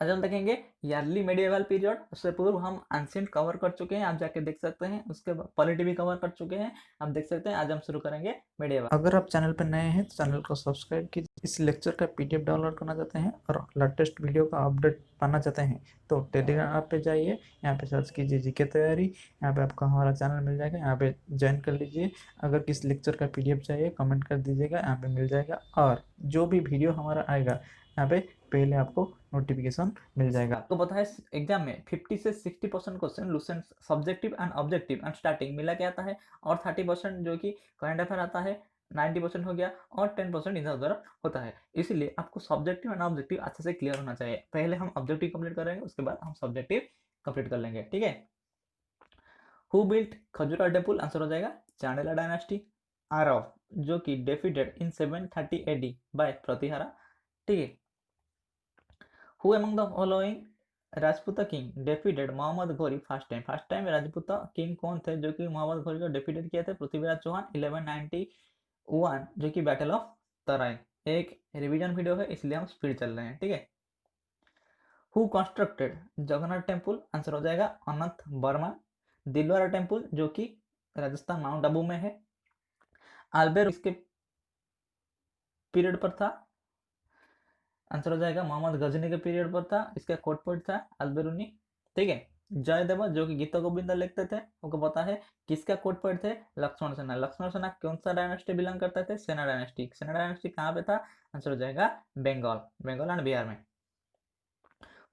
आज हम देखेंगे अर्ली मेडिएवल पीरियड। उससे पूर्व हम एंशिएंट कवर कर चुके हैं, आप जाके देख सकते हैं। उसके बाद पॉलिटी भी कवर कर चुके हैं, आप देख सकते हैं। आज हम शुरू करेंगे मेडिएवल। अगर आप चैनल पर नए हैं तो चैनल को सब्सक्राइब कीजिए। इस लेक्चर का पीडीएफ डाउनलोड करना चाहते हैं और लेटेस्ट वीडियो का अपडेट पाना चाहते हैं तो टेलीग्राम ऐप पे जाइए, यहाँ पे सर्च कीजिए जीके तैयारी। यहाँ पे आपको हमारा चैनल मिल जाएगा, यहाँ पे ज्वाइन कर लीजिए। अगर किस लेक्चर का पीडीएफ चाहिए कमेंट कर दीजिएगा, यहाँ पे मिल जाएगा। और जो भी वीडियो हमारा आएगा यहाँ पे पहले आपको नोटिफिकेशन मिल जाएगा। आपको पता है एग्जाम में 50 से 60% question Lucent subjective and objective and starting मिला के आता है, और 30% जो कि करंट अफेयर आता है। 90% हो गया और 10% इधर उधर होता है। इसलिए आपको सब्जेक्टिव एंड ऑब्जेक्टिव अच्छे से क्लियर होना चाहिए। पहले हम ऑब्जेक्टिव कंप्लीट करेंगे, उसके बाद हम सब्जेक्टिव कंप्लीट कर लेंगे, ठीक है। Who built Khajuraho temple? Answer हो जाएगा चांडेला डायनास्टी। आरव जो कि defeated in 730 AD by Pratihara, ठीक है। Who among the following Rajputa king defeated Muhammad Ghori first time? First time Rajputa king कौन थे जो कि मोहम्मद घोरी को डिफीटेड किए थे? पृथ्वीराज चौहान 1191, जो कि बैटल ऑफ तराइन। एक रिवीजन वीडियो है इसलिए हम स्पीड चल रहे हैं, ठीक है। Who constructed Jagannath temple? Answer हो जाएगा अनंत वर्मा। दिलवारा टेम्पल जो कि राजस्थान माउंट आबू में है। अल्बेर इसके पीरियड पर था? आंसर हो जाएगा मोहम्मद गजनी के पीरियड पर था। इसका कोट पॉइंट था अल्बेरुनी, ठीक है। जयदेव जो कि गीता गोविंद लिखते थे, उनको पता है किसका कोट पॉइंट थे? लक्ष्मण सेना। लक्ष्मण सेना कौन सा डायनेस्टी बिलोंग करते थे? सेना डायनेस्टी। सेना डायनेस्टी कहाँ पे था? आंसर हो जाएगा बंगाल, बंगाल एंड बिहार में।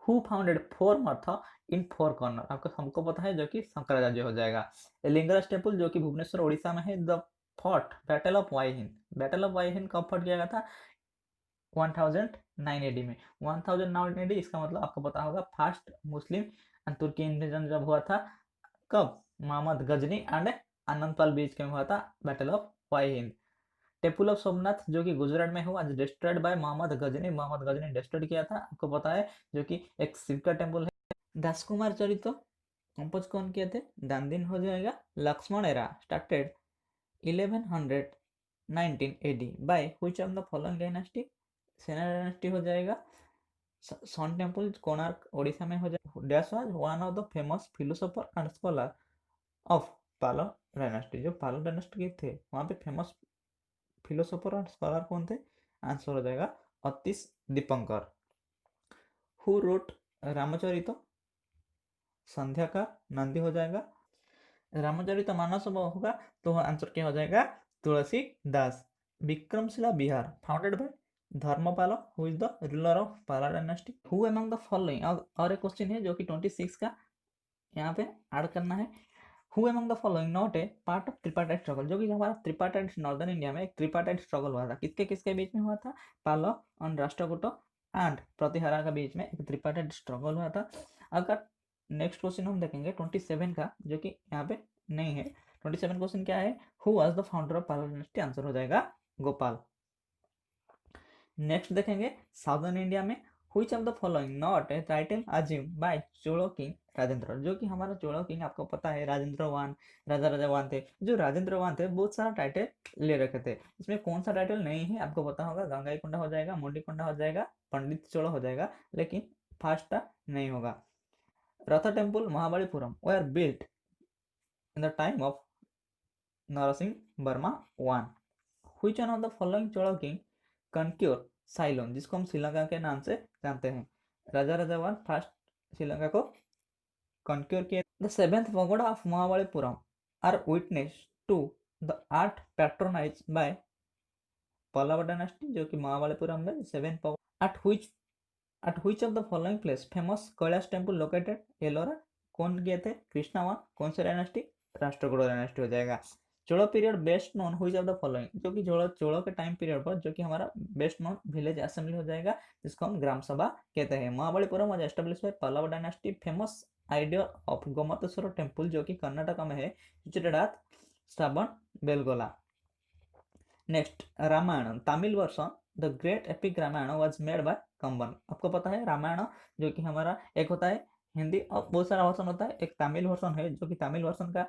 Who founded four मर्थ in four corner? आपको हमको पता है जो कि शंकराचार्य हो जाएगा। लिंगराज टेम्पल जो कि भुवनेश्वर उड़ीसा में है। The fort battle of Waihind? Battle of Waihind कब फट गया था? 1009 एडी में। 1009 एडी, इसका मतलब आपको पता होगा first Muslim and Turki invasion जब हुआ था। कब? मोहम्मद गजनी एंड अनंतपाल बीच में हुआ था battle of Waihind. Temple of Somnath जो कि गुजरात में हुआ, destroyed by Mohammad Ghazni. Mohammad Ghazni destroyed किया था, आपको पता है, जो कि एक शिव का टेम्पल है। दासकुमार चरित्र कंपोज कौन किए थे? दानदीन हो जाएगा। Lakshman era started 1119 AD by which of the following dynasty? Sena dynasty हो जाएगा। सन टेम्पल कोणार्क उड़ीसा में हो जाएगा। Dash was one of the famous philosopher and scholar of Pala dynasty? जो पालो डायनेस्टी के थे वहाँ पे फेमस फिलोसोफर और स्कॉलर कौन थे? आंसर हो जाएगा अतीश दीपंकर। Who wrote Ramcharit? संध्या का नंदी हो जाएगा। रामचरित मानस होगा तो आंसर क्या हो जाएगा? Tulsidas. Vikramshila Bihar founded by Dharmapal, who is the ruler of Pala dynasty? Who among the following, और एक क्वेश्चन है जो कि 26 का यहाँ पे ऐड करना है। Who among the following not a part of tripartite struggle? जो कि हमारा ट्रिपार्टाइट नॉर्दर्न इंडिया में एक ट्रिपार्टाइट स्ट्रगल हुआ था, किसके किसके बीच में हुआ था? पालो और राष्ट्रकूट एंड प्रतिहारा के बीच में एक ट्रिपार्टाइट स्ट्रगल हुआ था। अगर नेक्स्ट क्वेश्चन हम देखेंगे 27 का, जो कि यहाँ पे नहीं है। 27 क्वेश्चन क्या है? Who was the founder of Pala dynasty? Answer हो जाएगा गोपाल। नेक्स्ट देखेंगे साउदर्न इंडिया में, which of the following not a title assumed by Chola king Rajendra? जो कि हमारा चोलो किंग आपको पता है राजेंद्र वन, राजा राजा वन थे। जो राजेंद्र वन थे बहुत सारा टाइटल ले रखे थे, इसमें कौन सा टाइटल नहीं है आपको पता होगा? गंगाईकोंडा हो जाएगा, मुंडीकोंडा हो जाएगा, पंडित चोलो हो जाएगा, लेकिन फर्स्ट नहीं होगा। रथ temple Mahabalipuram were built in the time of Narasingh Burma I. Which one of the following Chola king conquered Ceylon, जिसको हम श्रीलंका के नाम से जानते हैं? राजा राजावान फर्स्ट श्रीलंका को कॉन्क्योर किए। The seventh pagoda of Mahabalipuram are witness to the art patronize by Pallava dynasty, जो कि महाबलीपुरम में seventh pagoda. At which of the following place famous Kailash temple located? Ellora. कौन किए थे? कृष्णावन। कौन सा डायनेस्टी? राष्ट्रकूट डायनेस्टी हो जाएगा। चोलो period best known which of the following? जो कि चोलो के टाइम पीरियड पर जो कि हमारा बेस्ट नोन विलेज असेंबली हो जाएगा, जिसको हम ग्राम सभा कहते हैं। Mahabalipuram was established by Pallava dynasty. Famous idea of Gomateshwara temple जो कि कर्नाटक में है, situated at Shravana Belagola. Next Ramayana Tamil version the great epic Ramayana was made by Kamban? आपको पता है रामायण जो कि हमारा एक होता है हिंदी और बहुत सारा वर्षन होता है, एक तमिल वर्षन है, जो कि तमिल वर्षन का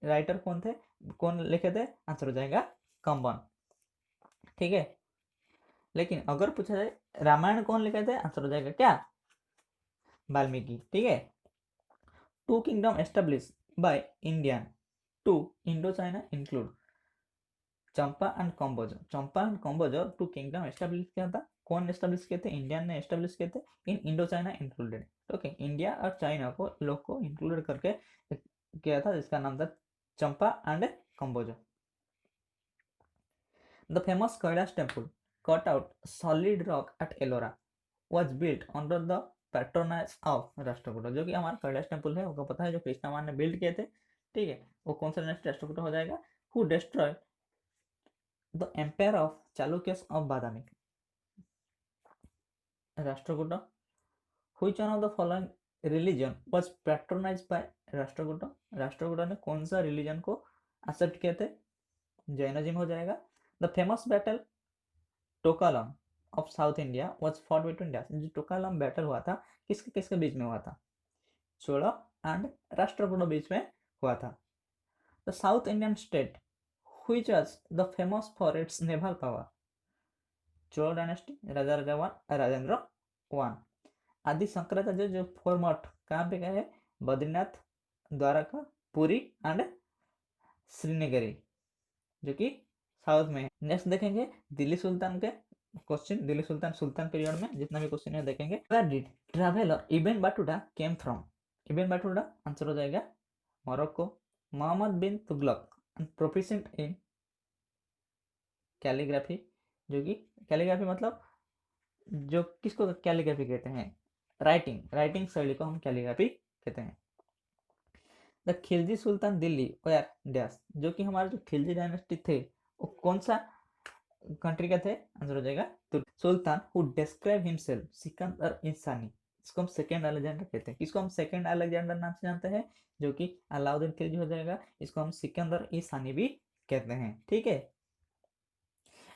राइटर कौन थे, कौन लिखे थे? आंसर हो जाएगा कंबन, ठीक है। लेकिन अगर पूछा जाए रामायण कौन लिखे थे, आंसर हो जाएगा क्या? वाल्मीकि, ठीक है। Two kingdom establish by Indian to Indo China include Champa and Kamboj. Champa and Kamboj two kingdom establish किया था, कौन एस्टेब्लिश किए थे? इंडियन ने एस्टेब्लिश किए थे, इन Indo China included. Okay, India और चाइना को लोग को इंक्लूड करके किया था, जिसका नाम था Champa and Kamboja. The famous Kailash temple cut out solid rock at Ellora was built under the patronage of Rashtrakuta. जो कि हमारा कैलाश टेम्पल है, आपको पता है, जो कृष्णमान ने बिल्ड किए थे, ठीक है। वो कौन सा राष्ट्रकूट हो जाएगा? Who destroy the empire of Chalukyas of Badami. Rashtrakuta. Which one of the following religion was patronized by Rashtrakuta. Rashtrakuta ने कौन सा रिलीजन को एक्सेप्ट किए थे? जैनिज्म हो जाएगा। The famous battle Takkolam of south India was fought between dash. जो टोकालम बैटल हुआ था, किसके किसके बीच में हुआ था? चोला एंड राष्ट्रकूट बीच में हुआ था। The south Indian state which was the famous for its naval power. Chola dynasty, Raja राजावान, राजेंद्र वन। आदि शंकराचार्य जो फोर मठ कहाँ पे गए हैं? बद्रीनाथ, द्वारका, पुरी एंड श्रीनगरी, जो कि साउथ में है। नेक्स्ट देखेंगे दिल्ली सुल्तान के क्वेश्चन। दिल्ली सुल्तान सुल्तान पीरियड में जितना भी क्वेश्चन है देखेंगे। Where did traveller Ibn Battuta came from. Ibn Battuta answer हो जाएगा Morocco. Muhammad bin Tughlaq proficient in calligraphy, जो कि कैलीग्राफी मतलब जो किसको कैलीग्राफी कहते हैं? राइटिंग, राइटिंग शैली को हम कैलीग्राफी कहते हैं। The Khilji sultan Delhi were dash. जो कि हमारे जो खिलजी डायनेस्टी थे वो कौन सा कंट्री का थे? आंसर हो जाएगा तुर्क। सुल्तान हु डिस्क्राइब हिमसेल्फ सिकंदर इंसानी, इसको हम सेकंड अलेक्जेंडर कहते हैं। इसको हम सेकंड अलेक्जेंडर नाम से जानते हैं, जो कि अलाउद्दीन खिलजी हो जाएगा। इसको हम सिकंदर इंसानी भी कहते हैं, ठीक है।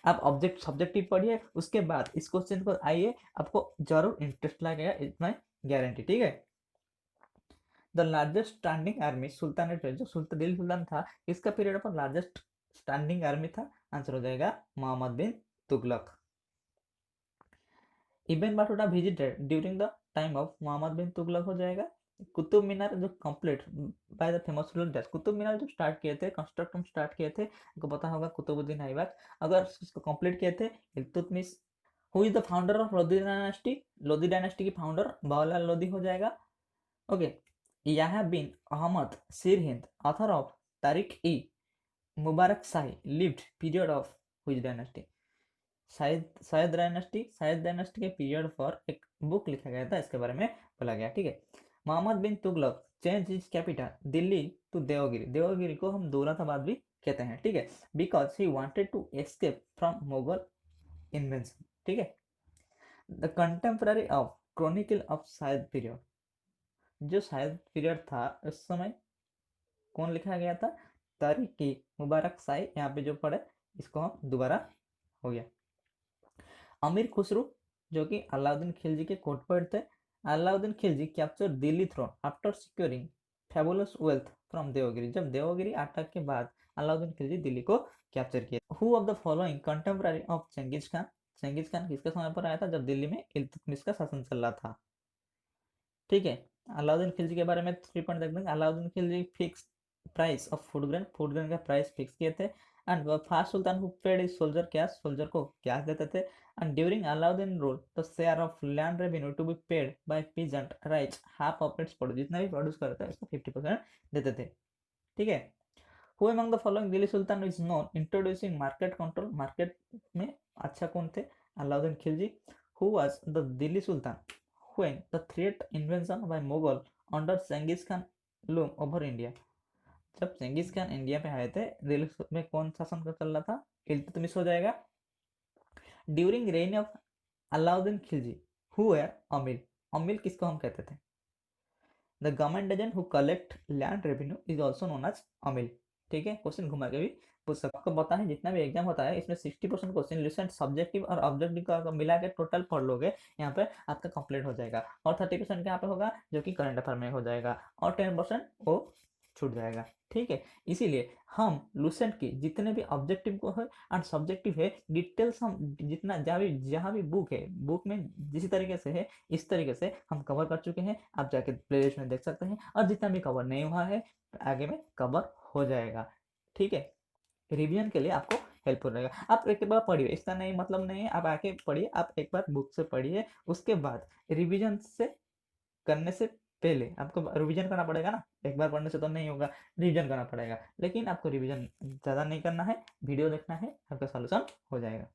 आप ऑब्जेक्ट सब्जेक्टिव पढ़िए, उसके बाद इस क्वेश्चन को आइए, आपको जरूर इंटरेस्ट लगेगा, इतना गारंटी, ठीक है। The largest standing army sultanate period. जो सुल्तान दिल्ली सुल्तान था, इसका पीरियड पर लार्जेस्ट स्टैंडिंग आर्मी था। आंसर हो जाएगा Muhammad bin Tughlaq. Ibn Battuta visited during the time of Muhammad bin Tughlaq हो जाएगा। कुतुब मीनार जो complete by the famous ruler dash. Qutub Minar जो स्टार्ट किए थे, कंस्ट्रक्ट स्टार्ट किए थे, आपको पता होगा कुतुबुद्दीन ऐबक। अगर इसको कंप्लीट किए थे Iltutmish. Who is the founder of Lodi dynasty. Lodi dynasty की फाउंडर बावलाल लोदी हो जाएगा। Okay, Yahya bin Ahmad Sirhindi author of Tarikh i Mubarak Shahi lived period of which dynasty. शायद डायनेस्टी के पीरियड पर एक बुक लिखा गया था, इसके बारे में बोला गया, ठीक है। Muhammad bin Tughlaq change his capital Delhi to Devagiri. Devagiri को हम दौलताबाद भी कहते हैं, ठीक है, because he wanted to escape from Mughal invention, ठीक है। The contemporary of chronicle of Sayyid period. जो शायद पीरियड था उस समय कौन लिखा गया था? तारिक ई मुबारक शाही। यहाँ पे जो पढ़े इसको हम दोबारा हो गया। अमीर खुसरो, जो कि अलाउद्दीन खिलजी के कोर्ट पर थे। Alauddin Khilji capture Delhi throne after securing fabulous wealth from Devagiri. जब देवगिरी अटैक के बाद अलाउद्दीन खिलजी दिल्ली को कैप्चर किया। Who of the following contemporary of Changez Khan. Changez Khan किसके समय पर आया था? जब दिल्ली में इल्तुतमिश का शासन चल रहा था, ठीक है। अलाउद्दीन खिलजी के बारे में 3 पॉइंट देख लेंगे। Alauddin Khilji fix price of food grain का प्राइस फिक्स किए थे। And first sultan who paid is soldier cash, soldier को कैश देते थे। And during Alauddin rule the share of land revenue to be paid by peasant rise half of its produce. जितना भी produce करता है उसको 50% देते थे, ठीक है। Who among the following Delhi Sultan is known introducing market control. Market में अच्छा कौन थे? Alauddin Khilji. Who was the Delhi Sultan when the threat invasion by Mughal under Genghis Khan loom over India। जब चंगेज खान इंडिया पे आए थे, दिल्ली में कौन शासन का चल रहा था? इल्तुतमिश हो जाएगा। During reign of Alauddin Khilji who were Amir. Amir किसको हम कहते थे? The government agent who collect land revenue is also known as Amir, ठीक है। क्वेश्चन घुमा के भी पूछ सकते। आपको पता है जितना भी एग्जाम होता है इसमें 60% क्वेश्चन लिसन सब्जेक्टिव और ऑब्जेक्टिव का अगर मिला के टोटल पढ़ लोगे यहाँ पे आपका कंप्लीट हो जाएगा। और 30% यहाँ पे होगा जो कि करंट अफेयर में हो जाएगा, और 10% वो छूट जाएगा। ठीक है, इसीलिए हम लुसेंट के जितने भी ऑब्जेक्टिव को है और सब्जेक्टिव है डिटेल्स हम जितना जहाँ भी बुक है, बुक में जिस तरीके से है इस तरीके से हम कवर कर चुके हैं। आप जाके प्लेलिस्ट में देख सकते हैं, और जितना भी कवर नहीं हुआ है आगे में कवर हो जाएगा। ठीक है, रिवीजन के लिए आपको हेल्पफुल रहेगा। आप एक बार पढ़िए, इसका नहीं मतलब नहीं है आप आके पढ़िए, आप एक बार बुक से पढ़िए, उसके बाद रिवीजन से करने से पहले आपको रिवीजन करना पड़ेगा ना, एक बार पढ़ने से तो नहीं होगा, रिवीजन करना पड़ेगा। लेकिन आपको रिवीजन ज़्यादा नहीं करना है, वीडियो देखना है, आपका सॉल्यूशन हो जाएगा।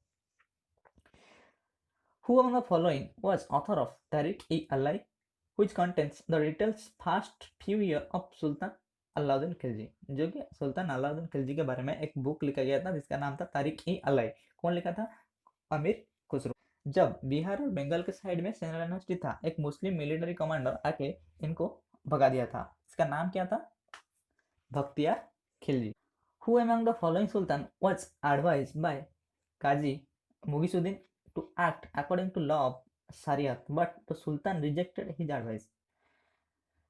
Who among the following was author of Tariq-e-Alai, which contains the details first few years of Sultan Alauddin Khilji? जो कि सुल्तान अलाउद्दीन खिलजी के बारे में एक बुक लिखा गया था जिसका नाम था तारिक-ई-अलाई। कौन लिखा था? अमीर खुसरो। जब बिहार और बंगाल के साइड में सेना डायनेस्टी था, एक मुस्लिम मिलिट्री कमांडर आके इनको भगा दिया था। इसका नाम क्या था? Bakhtiyar Khilji. Who among the following sultan was advised by Qazi Mughisuddin to act according to law of Shariat, but the sultan rejected his advice?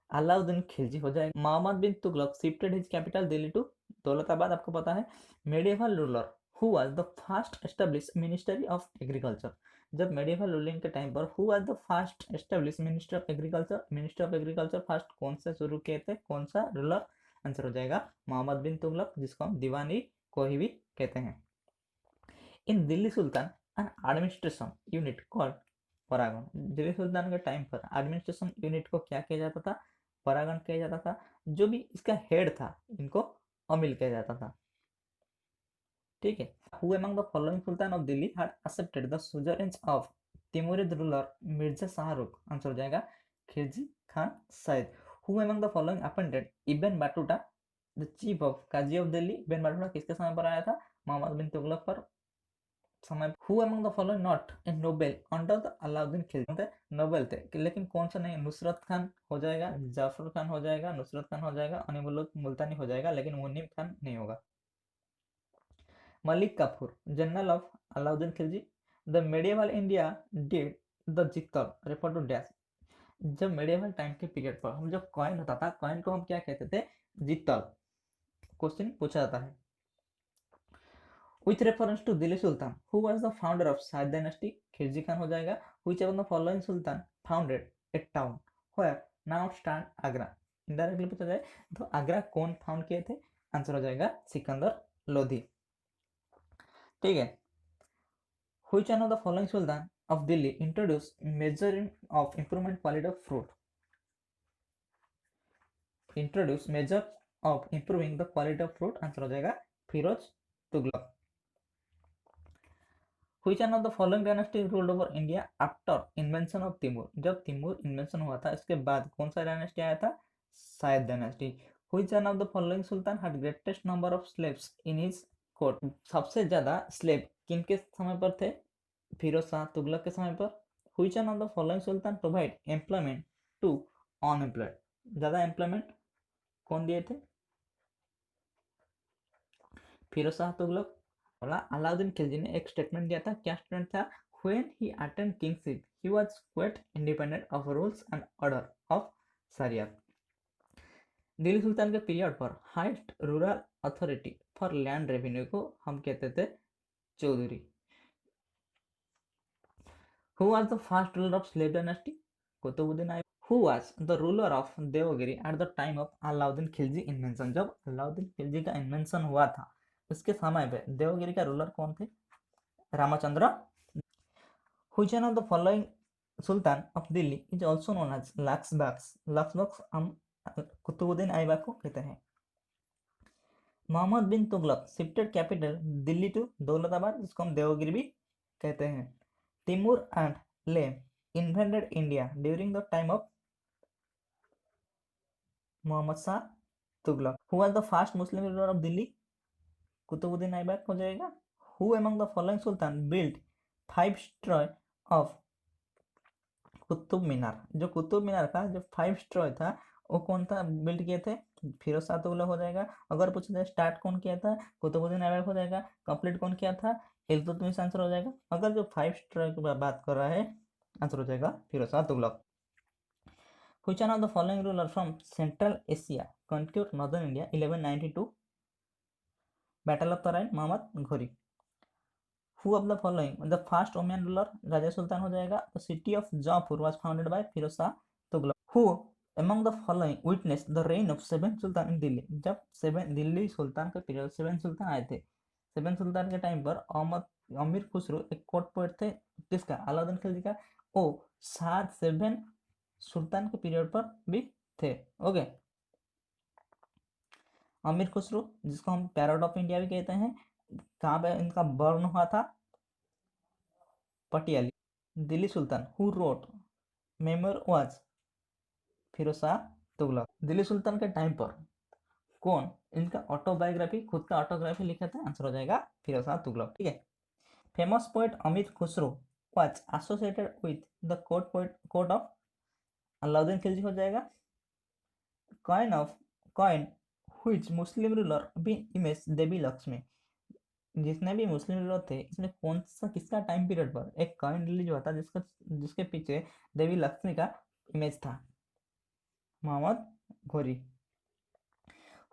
Alauddin Khilji हो जाएगा। Muhammad bin Tughlaq shifted his capital Delhi to Daulatabad, आपको पता है। Medieval ruler who was the first establish ministry of agriculture? जब medieval ruling के time पर who was the first establish minister of agriculture? Minister of agriculture first कौन से शुरू किए थे, कौन सा रूलर? आंसर हो जाएगा मोहम्मद बिन तुगलक, जिसको हम दीवानी कोई भी कहते हैं। इन दिल्ली सुल्तान एन एडमिनिस्ट्रेशन यूनिट कॉल्ड परागण? दिल्ली सुल्तान के टाइम पर एडमिनिस्ट्रेशन यूनिट को क्या किया जाता था? परागण किया जाता था। जो भी इसका हेड था इनको अमील किया जाता था। ठीक है। Who among the following sultan of Delhi had accepted the suzerainty of Timurid ruler Mirza Shahrukh? Answer हो जाएगा Khilji Khan Sayyid. Who among the following appointed Ibn Battuta the chief of qazi of Delhi? Ibn Battuta किसके समय पर आया था? मोहम्मद बिन तुगलक पर समय। Who among the following not A Nobel under the Alauddin Khilji? Nobel थे लेकिन कौन सा नहीं? नुसरत खान हो जाएगा, जाफर खान हो जाएगा, नुसरत खान हो जाएगा, अनिमुल्लाह मुल्तानी हो जाएगा, लेकिन मुनीम खान नहीं होगा। Malik Kafur general of Alauddin Khilji? The medieval India did the jital refer to dash? जब मेडिएवल टाइम के पीरियड पर हम जब कॉइन होता था, कॉइन को हम क्या कहते थे? जित्तल। क्वेश्चन पूछा जाता है। With reference to Delhi Sultan, who was the founder of Said dynasty? Khilji Khan हो जाएगा। Which of the following Sultan founded a town where now stand Agra? Indirectly पूछा जाए तो आगरा कौन फाउंड किए थे? आंसर हो जाएगा सिकंदर लोधी। ठीक है। Which one of the following Sultan of Delhi introduced measuring of improvement quality of fruit? Introduce measure of improving the quality of fruit? Answer हो जाएगा Firoz Tughlaq. Which one of the following dynasty ruled over India after invention of Timur? जब Timur invention हुआ था इसके बाद कौन सा dynasty आया था? सायद dynasty. Which one of the following sultan had greatest number of slaves in his court? सबसे ज्यादा स्लेव किनके समय पर थे? फिरोज शाह तुगलक के समय पर। Which one of the following sultan provide employment to unemployed? ज्यादा एम्प्लॉयमेंट कौन दिए थे? फिरोज शाह तुगलक। अलाउद्दीन खिलजी ने एक स्टेटमेंट दिया था, क्या स्टेटमेंट था? When he attained kingship, he was quite independent of rules and order of Sharia. Delhi सुल्तान के पीरियड पर highest rural authority for land revenue को हम कहते थे Chaudhary. Who was the first ruler of slave dynasty? Qutubuddin Aibak. Who was the ruler of Devagiri at the time of Alauddin Khilji invention? जब अलाउद्दीन खिलजी का invention हुआ था उसके समय पे देवगिरी का रूलर कौन थे? Ramchandra. Which one of the following Sultan of Delhi is also known as Laxbax? Laxbax हम कुतुबुद्दीन ऐबक को कहते हैं। Muhammad bin Tughlaq shifted capital Delhi to Daulatabad, जिसको हम देवगिरी भी कहते हैं। Timur and lame invented India during the time of Muhammad Shah Tughlaq. Who was the first Muslim ruler of Delhi? Qutbuddin Aibak हो जाएगा। Who among the following Sultan built 5 story of Qutub Minar? जो कुतुब मीनार का जो 5 स्टोरी था वो कौन था बिल्ड किए थे? फिरोज शाह तुगलक हो जाएगा। अगर पूछा जाए स्टार्ट कौन किया था? कुतुबुद्दीन ऐबक हो जाएगा। कंप्लीट कौन किया था? इल्तुतमिश आंसर हो जाएगा। अगर जो 5 स्टोरी की बात कर रहा है आंसर हो जाएगा Firoz Shah Tughlaq. Which one of the following ruler from Central Asia conquered northern India 1192 Battle of Tarain Mohammad Ghori. Who of the following the first Umayyan ruler राजा सुल्तान हो जाएगा. The city of Jaipur was founded by Firoz Shah Tughlaq. Who among the following witnessed the reign of seven sultan in Delhi? जब दिल्ली सुल्तान के period seven सुल्तान आए थे, seven सुल्तान के time पर अमीर खुसरो एक कोर्ट पोएट थे किसका? अलाउद्दीन खिलजी का. ओ सात सेवन सुल्तान के पीरियड पर भी थे. ओके. अमीर खुसरो जिसको हम पैरोड ऑफ इंडिया भी कहते हैं, कहाँ पे इनका बर्न हुआ था? Patiyali. Delhi sultan who wrote memoir was Firoz Shah Tughlaq. Delhi सुल्तान के टाइम पर कौन इनका ऑटोबायोग्राफी, खुद का ऑटोग्राफी लिखा था? आंसर हो जाएगा फिरोज शाह तुगलक. ठीक है. Famous poet Amir Khusro was associated with the court of Alauddin Khilji हो जाएगा. Coin which Muslim ruler be image Devi Lakshmi. जितने भी मुस्लिम रूलर थे इसमें कौन सा किसका टाइम पीरियड पर एक कॉइन रिलीज हुआ था जिसके पीछे देवी लक्ष्मी का इमेज था? मोहम्मद घोरी.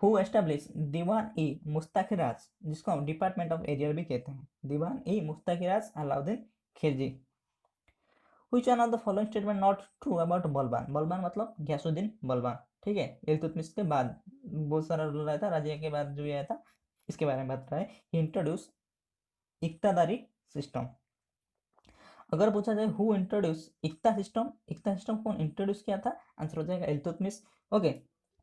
हु एस्टैब्लिश दीवान ई मुस्ताखिराज, जिसको हम डिपार्टमेंट ऑफ एरियर भी कहते हैं? दीवान ई मुस्ताखिराज Alauddin Khilji. Which one of the following statement not true about Balban? Balban मतलब गयासुद्दीन बलबान. ठीक है. इल्तुतमिश के बाद बहुत सारा रूल आया था, राजिया के बाद जो आया था इसके बारे में बात रहा है. Introduce iqtadari system. अगर पूछा जाए हु इंट्रोड्यूस इक्ता सिस्टम कौन इंट्रोड्यूस किया था? आंसर हो जाएगा इल्तुतमिश. ओके.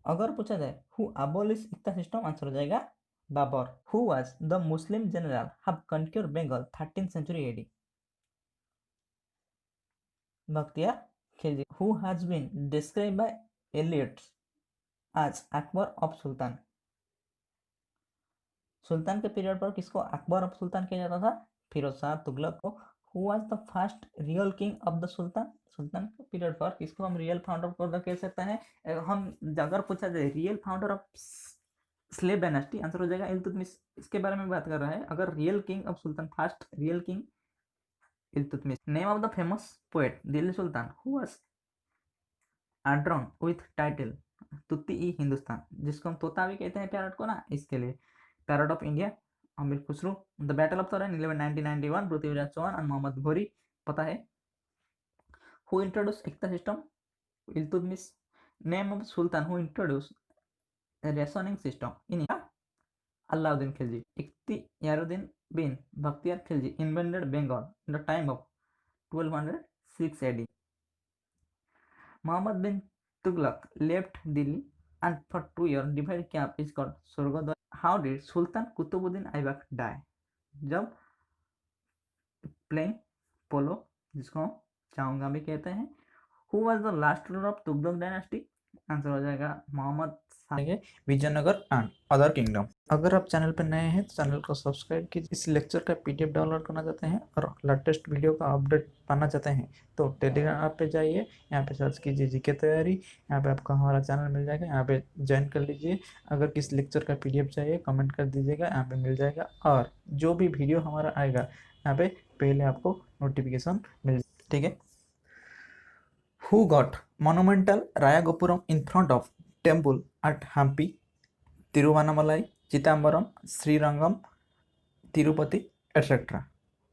अगर पूछा जाए who abolish iqta system, answer हो जाएगा Babur. Who was the Muslim general have conquered Bengal 13th century AD? Bakhtiyar Khilji. Who has been describe by Elliot as Akbar of sultan. सुल्तान के पीरियड पर किसको अकबर ऑफ सुल्तान किया जाता था? फिरोज शाह तुगलक को. Who was the first real king of the sultan. सुल्तान के पीरियड पर किसको हम रियल फाउंडर को कह सकते हैं? हम अगर पूछा जाए real founder of slave dynasty, answer हो जाएगा इल्तुतमिश. इसके बारे में बात कर रहा है. अगर real king of sultan, first real king Iltutmish. Name of the famous poet Delhi sultan who was adorned with title Tuti e Hindustan, जिसको हम तोता भी कहते हैं पैरट को ना, इसके लिए parrot of India Amir Khusro. The battle of Tarain 1191 Prithviraj Chauhan और मोहम्मद घोरी. पता है. Who introduce iqta system? Iltutmish. Name of sultan who introduce rationing system in India? Alauddin Khilji. Ikhtiyaruddin bin Bakhtiyar Khilji invented Bengal in the time of 1206 AD. Muhammad bin Tughlaq left Delhi and for 2 years divided camp is called Surgodwar. How did Sultan Qutbuddin Aibak die? जब playing पोलो, जिसको हम चाउंगा भी कहते हैं. Who was the last ruler of Tughlaq dynasty? Answer हो जाएगा Mohammad Vijayanagar and other kingdom. अगर आप चैनल पर नए हैं तो चैनल को सब्सक्राइब कीजिए. इस लेक्चर का PDF डाउनलोड करना चाहते हैं और लेटेस्ट वीडियो का अपडेट पाना चाहते हैं तो टेलीग्राम ऐप पे जाइए. यहाँ पे सर्च कीजिए जीके तैयारी. यहाँ पे आपको हमारा चैनल मिल जाएगा. यहाँ पे ज्वाइन कर लीजिए. अगर किस लेक्चर का PDF चाहिए कमेंट कर दीजिएगा, यहाँ पे मिल जाएगा. और जो भी वीडियो हमारा आएगा यहाँ पे पहले आपको नोटिफिकेशन मिल. ठीक है. Who got monumental Rayagoppuram in front of temple at Hampi, Tiruvannamalai, Chidambaram, Srirangam, Tirupati etcetera?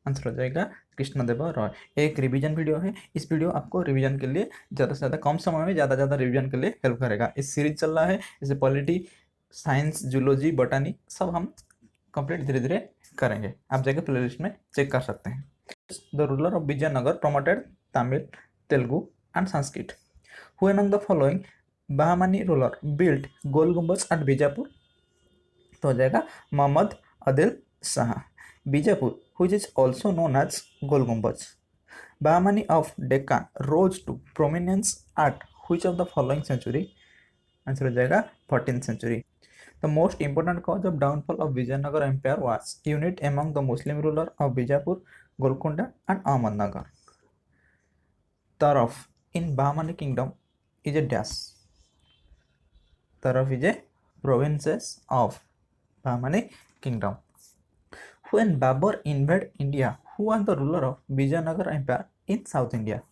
Answer हो जाएगा कृष्णदेव रॉय. एक रिवीजन वीडियो है. इस वीडियो आपको रिवीजन के लिए ज़्यादा से ज़्यादा कम समय में ज़्यादा रिवीजन के लिए हेल्प करेगा. इस सीरीज चल रहा है, जैसे पॉलिटी, साइंस, जूलॉजी, बॉटनी सब हम कंप्लीट धीरे धीरे करेंगे. आप जाके प्लेलिस्ट में चेक कर सकते हैं. The ruler of Vijayanagar promoted Tamil, Telugu and Sanskrit. Who among the following Bahmani ruler built Gol Gumbaz at Bijapur? तो हो जाएगा Mohammad Adil Shah. Bijapur which is also known as गोल गुम्बज. Bahmani of Deccan rose to prominence at which of the following century? Answer हो जाएगा 14th century. The most important cause of downfall of Vijayanagar Empire was unit among the Muslim ruler of Bijapur, Golconda and Ahmednagar. Taraf in Bahmani kingdom is a dash. Taraf is a provinces of Bahmani kingdom. When Babur invaded India, who was the ruler of Vijayanagar Empire in South India?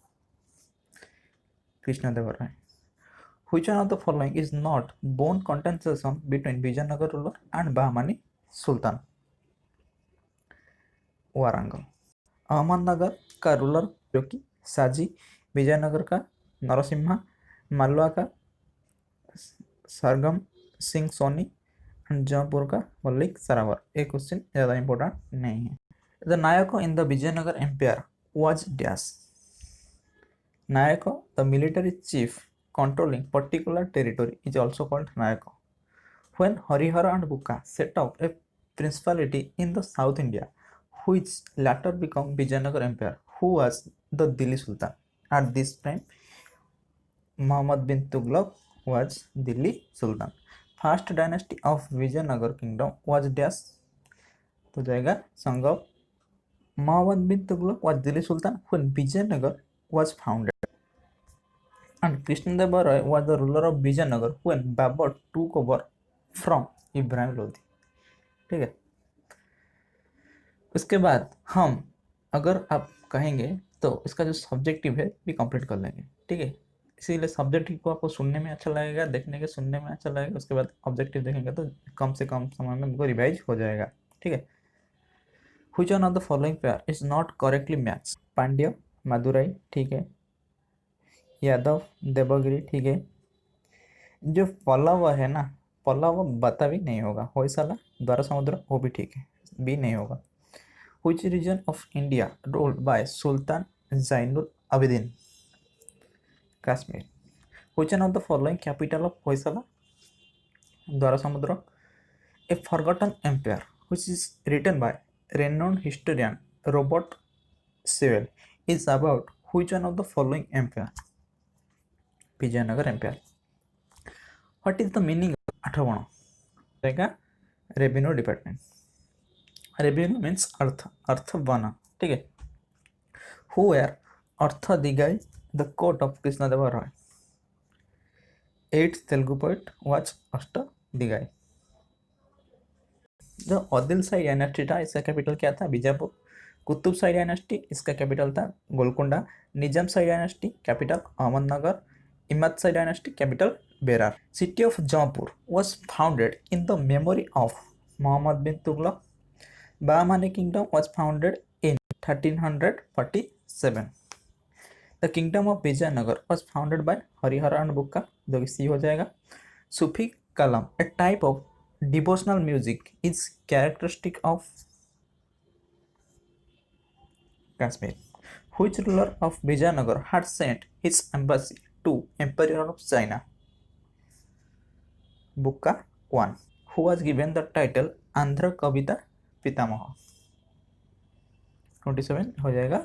Krishnadeva Rai. Which one of the following is not bone contention between Vijayanagar ruler and Bahmani Sultan? Warangal. Ahmednagar का ruler जो कि साजी, विजयनगर का नरसिम्हा, मालवा का Sargam Singh Soni and Jaunpur का मल्लिक सरावर। ये question ज़्यादा important नहीं है। The nayakas in the Vijayanagara empire was dash. Nayakas the military chief controlling particular territory is also called Nayako. When Harihara and Bukka set up a principality in the South India, which later became Vijayanagar Empire, who was the Delhi Sultan? At this time, Muhammad bin Tughlaq was Delhi Sultan. First dynasty of Vijayanagar kingdom was dash, तो जाएगा संगम। Muhammad bin Tughlaq was Delhi Sultan when Vijayanagar was founded. And Krishnadeva Roy was the ruler of Vijayanagar when Babur took over from Ibrahim Lodhi. ठीक है, उसके बाद हम अगर आप कहेंगे तो इसका जो सब्जेक्टिव है भी कंप्लीट कर लेंगे। ठीक है, इसीलिए सब्जेक्टिव को आपको सुनने में अच्छा लगेगा, देखने के सुनने में अच्छा लगेगा, उसके बाद ऑब्जेक्टिव देखेंगे तो कम से कम समय में हमको रिवाइज हो जाएगा। ठीक है, which one of the following pair is not correctly match? Pandya Madurai, ठीक है, यादव देवगिरी, ठीक है। जो पल्लव है ना, पल्लव बता भी नहीं होगा। होयसाला द्वारा समुद्र, वो भी ठीक है, भी नहीं होगा। Which region of India ruled by Sultan Zainul Abidin? Kashmir. Which one of the following capital of Hoysala? Dwarasamudra. A Forgotten Empire, which is written by renowned historian Robert Sewell, is about which one of the following empire? Vijayanagar Empire. What is the meaning of Athavana? Revenue Department. Revenue means अर्थ, अर्थ बना। ठीक है, who were Ashta Diggaja the court of Krishnadeva Raya. 8th Telugu poet was Ashta Diggaja. जो आदिल शाही dynasty था, इसका capital क्या था? बीजापुर। कुतुब शाही डायनेस्टी, इसका कैपिटल था Golconda. Nizam Shahi dynasty, capital Ahmednagar. Imad Shahi dynasty, capital Berar. City of Jaunpur was founded in the memory of Muhammad bin Tughlaq. Bahmani kingdom was founded in 1347. The kingdom of Vijayanagar was founded by Harihara and Bukka, जो सी हो जाएगा। Sufi kalam, a type of devotional music, is characteristic of Kashmir. Which ruler of Vijayanagar had sent his embassy to Emperor of China? Bukka 1. Who was given the title Andhra Kavita पितामह? 27 हो जाएगा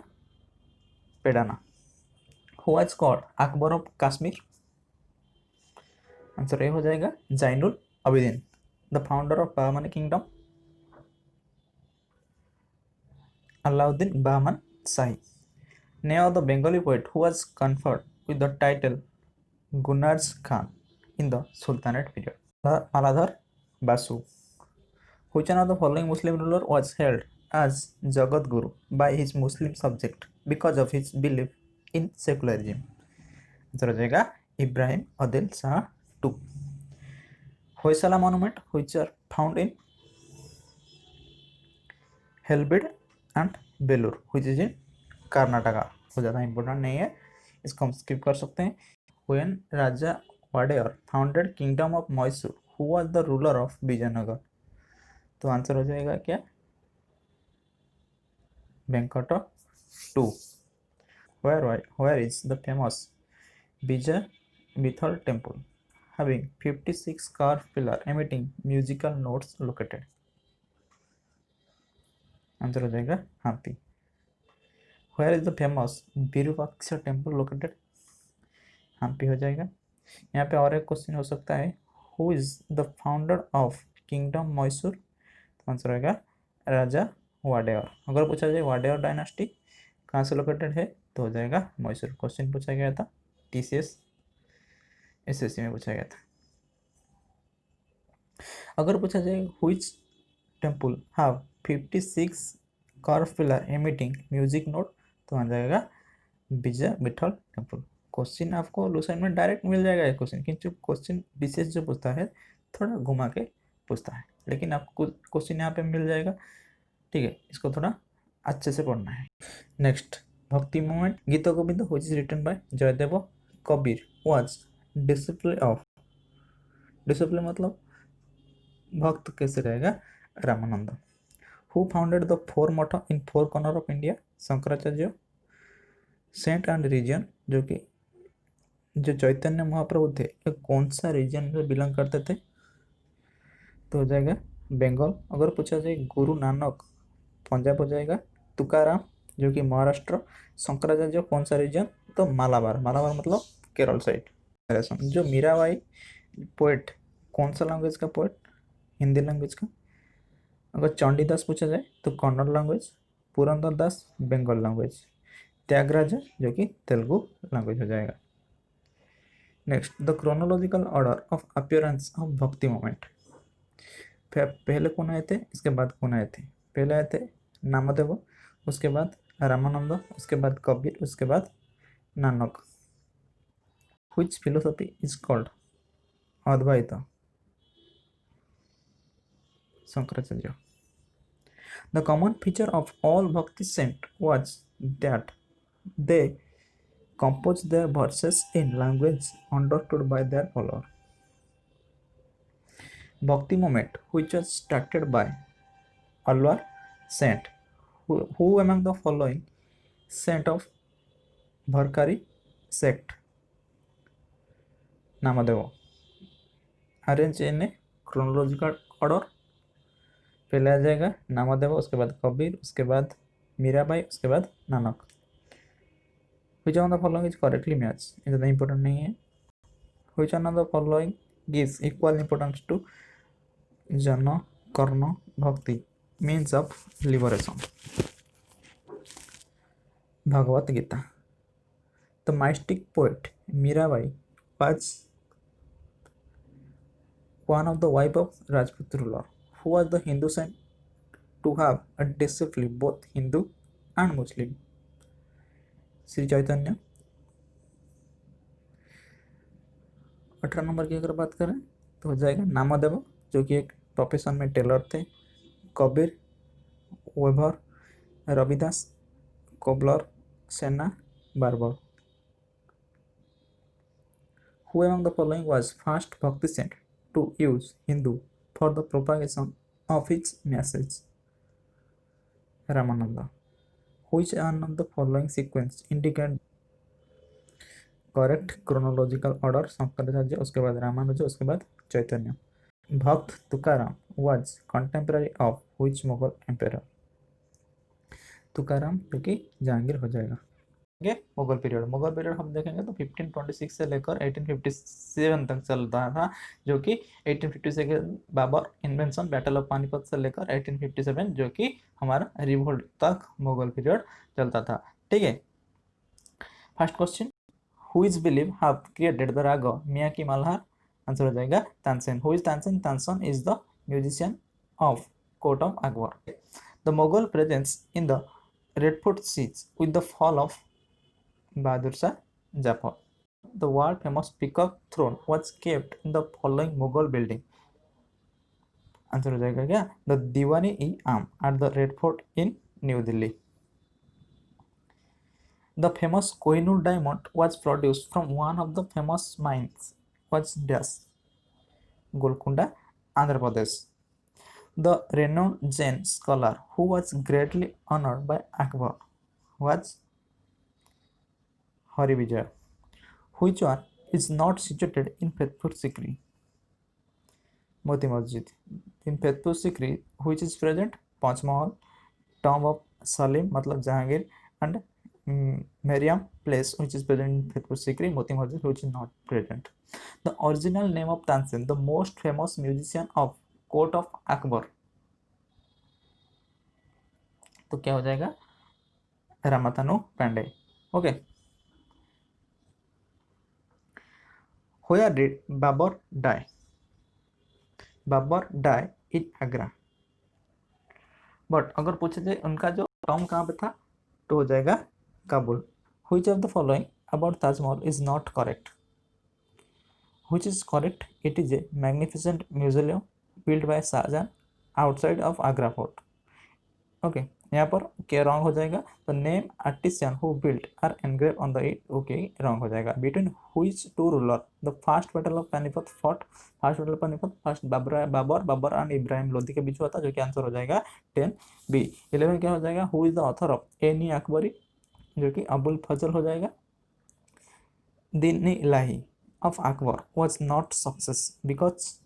Peddana. Who was called Akbar of Kashmir? Answer A हो जाएगा Zainul Abidin, the founder of Bahmani kingdom. Alauddin Bahman Shahi. Name of the Bengali poet who was conferred with the title Gunaraj Khan in the sultanate period? Maladhar Basu. Which one of the following Muslim ruler was held as Jagat Guru by his Muslim subject because of his belief in secularism? Answer हो जाएगा Ibrahim Adil Shah two. Hoysala monument which are found in Helbid and Belur which is in Karnataka. वो ज़्यादा important नहीं है, इसको हम skip कर सकते हैं। When Raja Wadayar founded kingdom of Mysore, who was the ruler of Vijayanagar? तो आंसर हो जाएगा क्या? Venkat two. Where is the famous Vijay Vithal temple having 56 carved pillar emitting musical notes located? Answer हो जाएगा Hampi. Where is the famous Virupaksha temple located? Hampi हो जाएगा। यहाँ पे और एक क्वेश्चन हो सकता है, Who is the founder of kingdom Mysore? Answer होगा राजा वाडेयर। अगर पूछा जाए वाडेयर डायनास्टी कहाँ से लोकेटेड है तो हो जाएगा मैसूर। क्वेश्चन पूछा गया था TCS SSC में पूछा गया था। अगर पूछा जाए which temple have 56 curve pillar emitting music note तो आ जाएगा विजय विठल टेम्पल। क्वेश्चन आपको लूसेंट में डायरेक्ट मिल जाएगा ये क्वेश्चन, किंतु क्वेश्चन विशेष जो पूछता है थोड़ा घुमा के पूछता है, लेकिन आपको क्वेश्चन यहाँ पे मिल जाएगा। ठीक है, इसको थोड़ा अच्छे से पढ़ना है। Next, Bhakti movement. Geet Govind which is written by Jayadev Kabir was discipline of, discipline मतलब भक्त कैसे रहेगा, Ramanand. Who founded the four math in four corner of India, Shankaracharya. Saint and region, जो कि जो चैतन्य महाप्रभु थे ये कौन सा रीजन से बिलोंग करते थे, तो हो जाएगा बंगाल। अगर पूछा जाए गुरु नानक, पंजाब हो जाएगा। तुकाराम जो कि महाराष्ट्र। शंकराचार्य कौन सा रीजन, तो मालाबार, मालाबार मतलब केरल साइड। जो मीराबाई पोएट, कौन सा लैंग्वेज का पोएट, हिंदी लैंग्वेज का। अगर चंडीदास पूछा जाए तो कन्नड़ लैंग्वेज। पुरंदर दास बंगाल लैंग्वेज। त्यागराजा जो कि तेलुगु लैंग्वेज हो जाएगा। Next, the chronological order of appearance of भक्ति मोमेंट। पहले कौन आए थे, इसके बाद कौन आए थे। पहले आए थे नामदेव, उसके बाद रामानंद, उसके बाद कबीर, उसके बाद Nanak. Which philosophy is called Advaita, Shankaracharya. The common feature of all bhakti saint was that they composed their verses in language understood by their follower. Bhakti movement, which was started by Alwar saint, who among the following saint of Bharkari sect, Namadeva, arranged in a chronological order। पहले आ जाएगा नामदेव, उसके बाद कबीर, उसके बाद मीराबाई, उसके बाद Nanak. Which one of the following is correctly match, ये ज़्यादा इंपॉर्टेंट नहीं है। Which one of the following gives equal importance to jnana karma bhakti means of liberation, Bhagavad Gita. The mystic poet Mirabai was one of the wife of Rajput ruler, who was the Hindu saint to have a disciple both Hindu and Muslim, Shri Chaitanya. 18 number की अगर बात करें तो हो जाएगा नामदेव, जो कि एक प्रोफेशन में टेलर थे। कबीर, वेबर, रविदास, कोबलर, सेना, barber. Who among the following was first bhakti saint to use Hindu for the propagation of his message, Ramananda। Which one of the following sequence indicate correct chronological order, Shankaracharya, उसके बाद रामानुज, उसके बाद चैतन्य। भक्त Tukaram was contemporary of which Mughal emperor, Tukaram जो कि जहांगीर हो जाएगा। Mughal period, Mughal period हम देखेंगे तो 1526 से लेकर 1857 तक चलता था, जो कि 1856 के Babar invention battle of Panipat से लेकर 1857 जो कि हमारा रिवोल्ट तक मुगल पीरियड चलता था। ठीक है, first question, who is believe have created the raag Miyan ki Malhar, answer हो जाएगा Tansen. Who is Tansen, Tansen is the musician of court of Akbar. The Mughal presence in the red fort cease with the fall of Bahadur Shah Zafar। The world famous peacock throne was kept in the following Mughal building, answer हो जाएगा क्या, the दीवानी-e-आम at the Red Fort in New Delhi। The famous Kohinoor diamond was produced from one of the famous mines was dash, Golconda, Andhra Pradesh। The renowned Jain scholar who was greatly honored by Akbar was Hari Vijay। Which one is not situated in Faithpur Sikri, Moti Masjid। In Faithpur Sikri, which is present, Panch Mahal, tomb of Salim मतलब Jahangir, and Mariam place which is present in Faithpur Sikri, Moti Masjid which is not present। The original name of Tansen, the most famous musician of court of Akbar, तो क्या हो जाएगा, Ramatanu Pandey. Okay, Where did Babur die? Babur died in Agra। But अगर पूछा जाए उनका जो Tom कहाँ पे था तो हो जाएगा Kabul. Which of the following about Taj Mahal is not correct. Which is correct? It is a magnificent mausoleum built by Shahjahan outside of Agra Fort. Okay यहाँ पर क्या रॉन्ग हो जाएगा? तो name artisan who built are engrave on the it, okay wrong हो जाएगा. Between which two ruler the first battle of Panipat fought? First battle of Panipat first Babar and Ibrahim Lodhi के बीच हुआ था, जो कि आंसर हो जाएगा 10 बी. 11 क्या हो जाएगा? Who is the author of any Akbari, जो कि अबुल फजल हो जाएगा. दिन इलाही of Akbar was not success because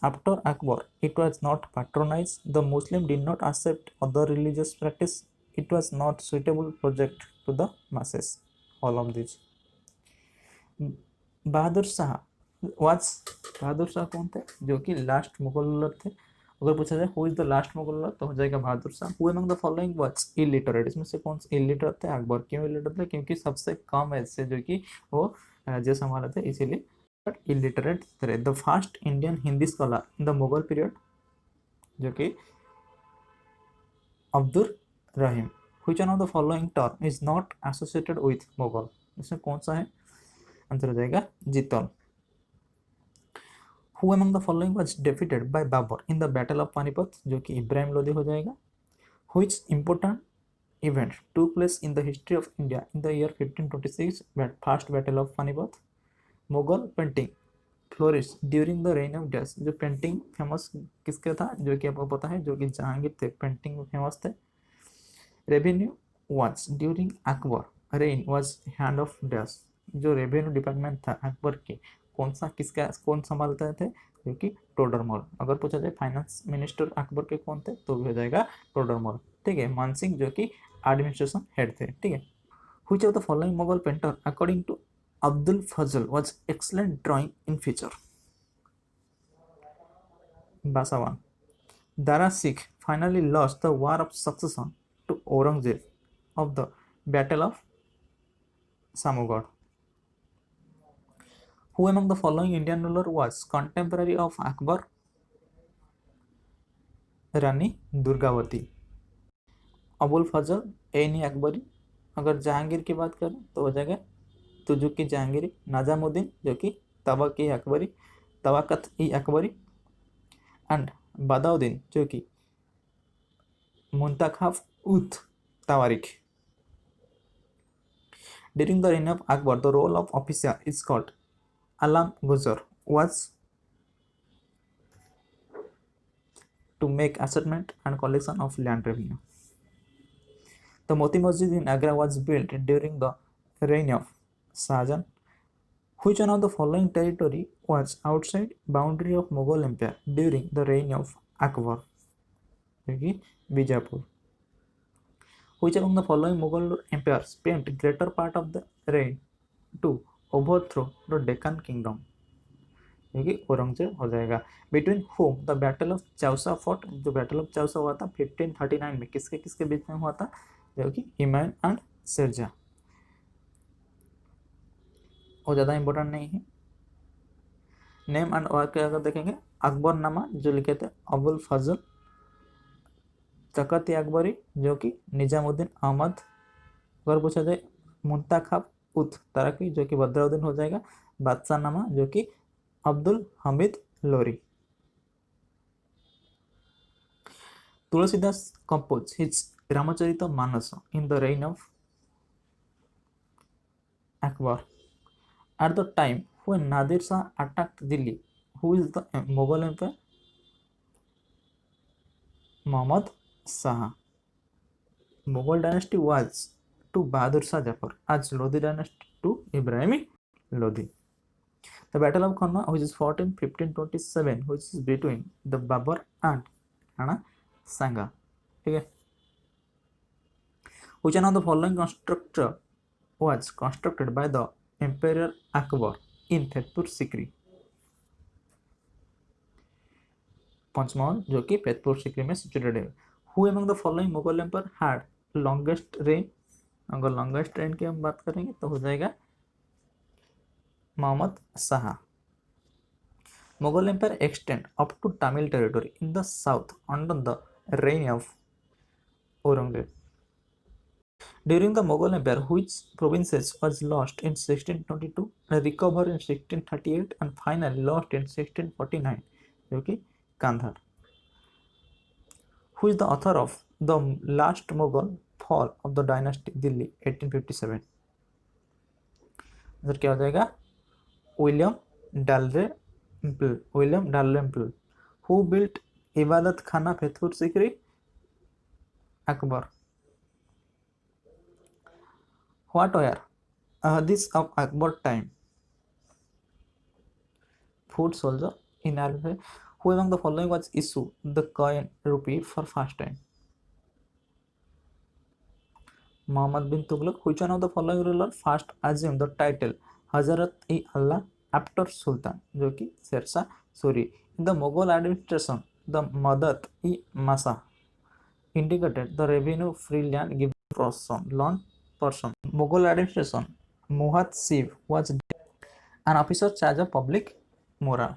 after Akbar it was not patronized. The Muslim did not accept other religious practice. It was not suitable project to the masses. All of these. Bahadur Shah was Bahadur Shah कौन थे? जो कि last Mughal ruler थे. अगर पूछा जाए who is the last Mughal ruler तो हो जाएगा Bahadur Shah. Who among the following was illiterate? इसमें से कौन से इलिटरेट थे? अकबर. क्यों इलिटरेट थे? क्योंकि सबसे कम एज से जो कि वो राज्य संभाले थे, इसीलिए बट इलिटरेट थे. The first Indian Hindi scholar in the Mughal period, जो कि Abdul Rahim. Which one of the following term is not associated with Mughal? इसमें कौन सा है? आंसर हो जाएगा जीतल. Who among the following was defeated by Babur in the Battle of Panipat? जो कि इब्राहिम लोधी हो जाएगा. Which important event took place in the history of India in the year 1526? First Battle of Panipat. Mughal painting flourish during the rain of dash. जो painting famous किसका था? जो कि आपको पता है, जो कि जहांगीर थे, पेंटिंग में फेमस थे. Revenue was during Akbar rain was hand of dash. जो रेवेन्यू डिपार्टमेंट था अकबर के, कौन संभालते थे? जो कि टोडरमल. अगर पूछा जाए फाइनेंस मिनिस्टर अकबर के कौन थे तो भी हो जाएगा टोडरमल. ठीक है. मान सिंह जो कि एडमिनिस्ट्रेशन हेड थे. ठीक है. Which of the following Mughal painter according to Abul Fazal was excellent drawing in feature? Basawan. Dara Sikh finally lost the war of succession to Aurangzeb of the Battle of Samugad. Who among the following Indian ruler was contemporary of Akbar? Rani Durgavati. Abul Fazal Aini Akbari. अगर जहांगीर की बात करें तो हो जाएगा तुजुकी जहांगीरी. नाजामुद्दीन जो कि तबक ई अकबरी, तवाकत ई Akbari. And बदाउद्दीन जो कि मुंतखाब उत तवारिख. During the reign of Akbar, the role of officer is called Alam Guzar was to make assessment and collection of land revenue. The Moti Masjid in Agra was built during the reign of Shahjahan. Which one of the following territory was outside boundary of Mughal Empire during the reign of Akbar? Bijapur. Which among the following Mughal empires spent greater part of the reign to overthrow the Deccan Kingdom? Aurangzeb हो जाएगा. Between home the battle of Chausa fought? जो battle of Chausa हुआ था 1539 में, किसके किसके बीच में हुआ था? जो कि हुमायूं एंड शेरशाह. और ज़्यादा इंपॉर्टेंट नहीं है. नेम एंड वर्क अगर देखेंगे, अकबरनामा जो लिखे थे अबुल फजल. तकत अकबरी जो कि निजामुद्दीन अहमद. अगर पूछा जाए मुंतखाब उत तरक्की जो कि बदरुद्दीन हो जाएगा. बादशाहनामा जो कि अब्दुल हमीद लोरी. Tulsidas composed his Ramacharita Manas in the reign of Akbar. At the time when Nadir Shah attacked Delhi, who is the Mughal emperor? Muhammad Shah. Mughal dynasty was to Bahadur Shah Jafar as Lodi dynasty to Ibrahim Lodi. The Battle of Khanwa, which is fought in 1527, which is between the Babur and Rana Sanga. ठीक है. Which one of the following constructor was constructed by the Emperor Akbar in फैतपुर Sikri? Panchmahal जो कि फैतपुर सिकरी में situated है. Who among the following Mughal emperor had longest reign? अगर longest rain की हम बात करेंगे तो हो जाएगा Mohammad Shah. Mughal empire extend up to Tamil territory in the south under the reign of Aurangzeb. During the Mughal Empire, which provinces was lost in 1622, recovered in 1638 and finally lost in 1649, जो कि Kandahar. Who is the author of the last Mughal fall of the dynasty Delhi 1857? Answer क्या हो जाएगा? William डालरेम्पल. Who built इबादत खाना Fatehpur Sikri? Akbar. What were this of Akbar time? Foot soldier in Alpha. Who among the following was issued the coin rupee for first time? Muhammad bin Tughlaq. Which one of the following ruler first assumed the title Hazrat-i-Allah after Sultan? जो कि Sher Shah Suri. In the Mughal administration, the Madat-i-Masa indicated the revenue free land given person. Mughal administration, Muhatsib was an officer charged of public moral.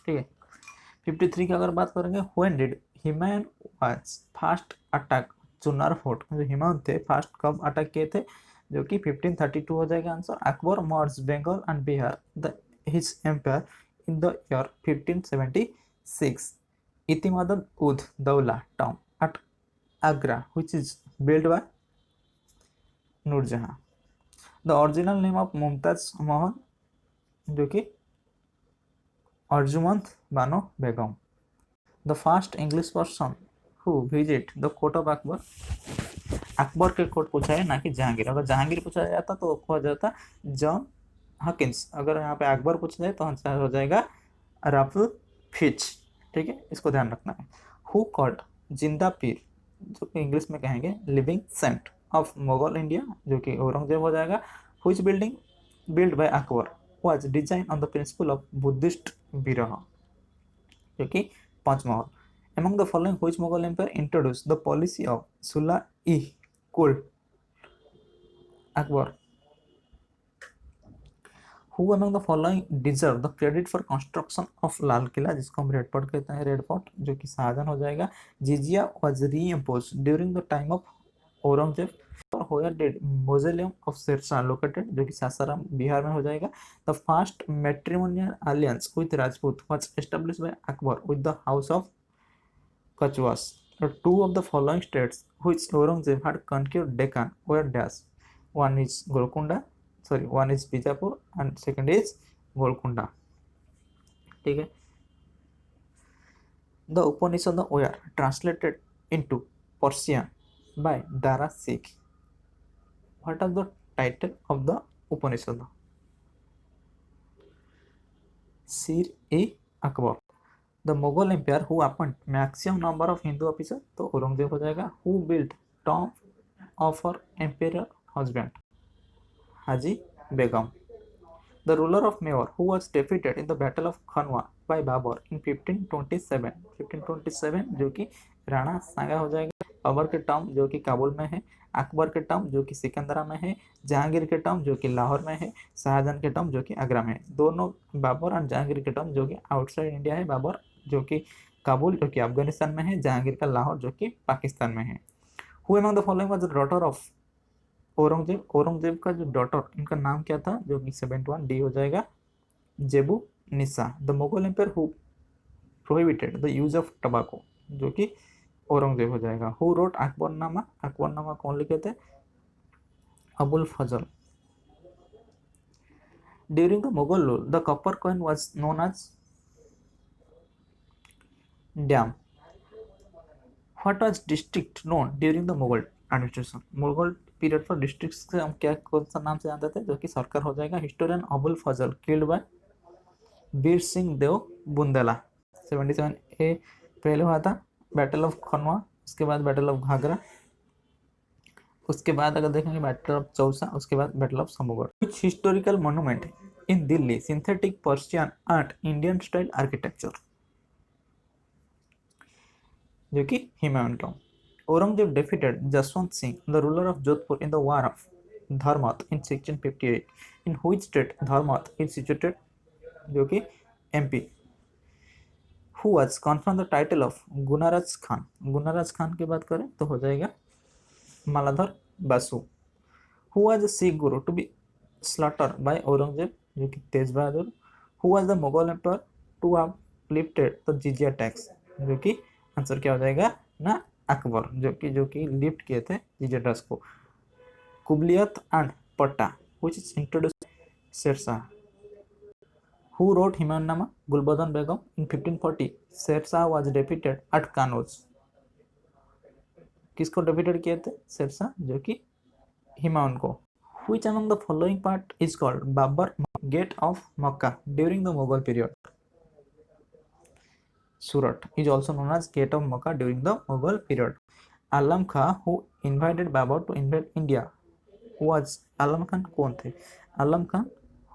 ठीक है. 53 की अगर बात करेंगे, when did Humayun was first attack Chunar fort? जो हुमायूं थे फर्स्ट कब अटैक किए थे? जो कि 1532 हो जाएगा answer. Akbar merge Bengal and Bihar his empire in the year 1576. Itimad ud Daula tomb at Agra which is built by Nurjahan. The original name of Mumtaz Mahal, जो कि Arjumand Banu Begum. The first English person who visit the court of Akbar. Akbar के कोर्ट पूछा है, ना कि जहांगीर. अगर जहांगीर पूछा जाता तो हो जाता जॉन हकिंस. अगर यहाँ पे अकबर पूछा जाए तो आंसर हो जाएगा राफेल फिच. ठीक है, इसको ध्यान रखना है. हु कॉल्ड जिंदा पीर, जो कि इंग्लिश में कहेंगे living saint of Mughal India, जो कि औरंगजेब हो जाएगा. Which building build by Akbar was designed on the principle of Buddhist Viraha, जो कि Panchmahal. Among the following which Mughal empire introduced the policy of Sula-i-Kul? Akbar. Who among the following deserve the credit for construction of Lal Qila, जिसको हम red fort कहते हैं, red fort, जो कि शाहजहां हो जाएगा. जिजिया was reimposed during the time of Aurangzeb. Where did mausoleum of Sher Shah located, जो कि सासाराम बिहार में हो जाएगा. The first matrimonial alliance with Rajput was established by Akbar with the house of Kachwas. The two of the following states which Aurangzeb had conquered Deccan were dash. One is Bijapur and second is Golconda. ठीक है. The Upanishad were translated into Persian by Dara Sikh. What is the title of the Upanishad? Sir-e-Akbar. The Mughal Empire who appointed maximum number of Hindu officers, तो औरंगजेब हो जाएगा. Who built tomb of her emperor husband? Haji Begum. The ruler of Mewar who was defeated in the battle of Khanwa by Babur in 1527. 1527 जो कि राणा सांगा हो जाएगा. बाबर के term जो कि काबुल में है, अकबर के टर्म जो कि सिकंदरा में है, जहांगीर के टर्म जो कि लाहौर में है, शाहजहां के टर्म जो कि आगरा में है. दोनों बाबर और जहांगीर के टर्म जो कि आउटसाइड इंडिया है. बाबर जो कि काबुल जो कि अफगानिस्तान में है, जहांगीर का लाहौर जो कि पाकिस्तान में है. Who among the following was the daughter of Aurangzeb. Aurangzeb का जो डॉटर, इनका नाम क्या था, जो कि 71 डी हो जाएगा Zebunnisa. The Mughal empire who prohibited the use of tobacco, जो कि औरंगजेब हो जाएगा. Who wrote Akbarnama. अकबरनामा कौन लिखे थे? Abul Fazal. During the Mughal rule the copper coin was known as dam. What was district known during the Mughal administration. Mughal period पर डिस्ट्रिक्ट से हम क्या कौन सा नाम से जानते थे, जो कि सरकार हो जाएगा. Historian Abul Fazal killed by Vir Singh Deo Bundela. 77 A पहले हुआ था बैटल ऑफ खनवा, उसके बाद बैटल ऑफ घाघरा, उसके बाद अगर देखेंगे बैटल ऑफ चौसा, उसके बाद battle of Samugarh. Which historical monument in Delhi synthetic Persian art Indian style architecture, जो कि Humayun tomb. Aurangzeb defeated Jaswant Singh, the ruler of Jodhpur, in the war of Dharmat in 1658. In which state Dharmat is situated, जो कि MP. Who was conferred the title of गुनाराज Khan. गुनाराज Khan की बात करें तो हो जाएगा Maladhar Basu. Who was the Sikh guru to be slaughter by Aurangzeb, जो कि Tegh Bahadur. Who was the Mughal emperor to have lifted the jizya tax, जो कि आंसर क्या हो जाएगा ना, अकबर, जो कि लिफ्ट किए थे जिजिया टैक्स को। Kabuliyat and Patta which is introduced Sher Shah. Who wrote Himanama? Gulbadan Begum. In 1540, Sher Shah was defeated at Kannauj. किसको डिफीटेड किए थे? शेर शाह, जो कि हिमायून को। Which among the following part is called Babur Gate of Makkah during the Mughal period? Surat is also known as Gate of Makkah during the Mughal period. Alam Khan, who invited Babur to invade India, was Alam Khan कौन थे? Alam Khan,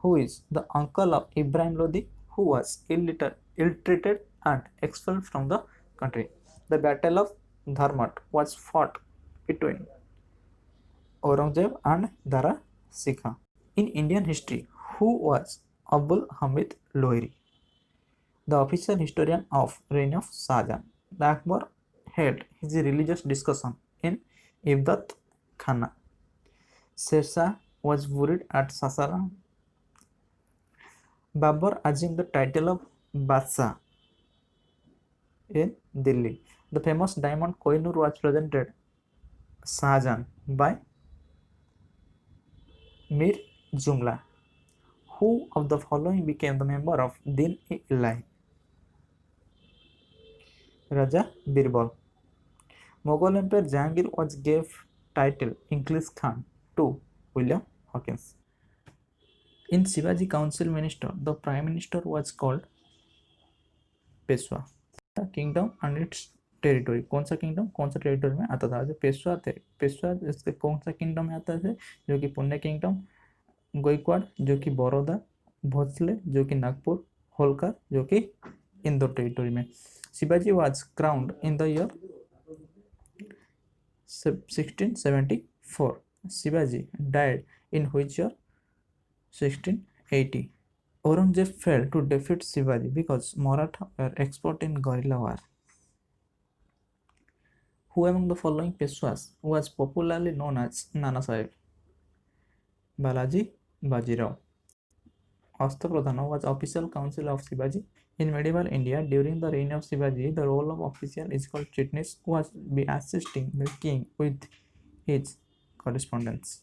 who is the uncle of Ibrahim Lodi, who was ill-treated and expelled from the country. The Battle of Dharmat was fought between Aurangzeb and Dara Sikha. In Indian history, who was Abul Hamid Lohri, the official historian of reign of Shah Jahan? The Akbar held his religious discussion in Ibdat Khana. Sher was buried at Sasaran. Babur assumed the title of Badshah in Delhi. The famous diamond Kohinoor was presented Shah Jahan by Mir Jumla. Who of the following became the member of Din-e-Ilahi? Raja Birbal. Mughal Emperor Jahangir was gave title English Khan to William Hawkins. In Shivaji Council Minister, the Prime Minister was called Peshwa. Kingdom and it's territory, कौन सा kingdom कौन सा territory में आता था? जो पेशवा थे, पेशवा इसके कौन सा किंगडम में आता है? जो कि पुणे किंगडम, गोइकवाड़ जो कि बड़ौदा, भोसले जो कि नागपुर, होलकर जो कि इंदौर टेरिटोरी में। Shivaji was crowned in the year 1674। Shivaji died in which year? 1680। Aurangzeb failed to defeat Shivaji because Maratha were expert in guerrilla war. Who among the following Peshwas was popularly known as Nana Sahib? Balaji Bajirao. Asthapradhana was official council of Shivaji. In medieval India, during the reign of Shivaji, the role of official is called chieftain, who was be assisting the king with his correspondence.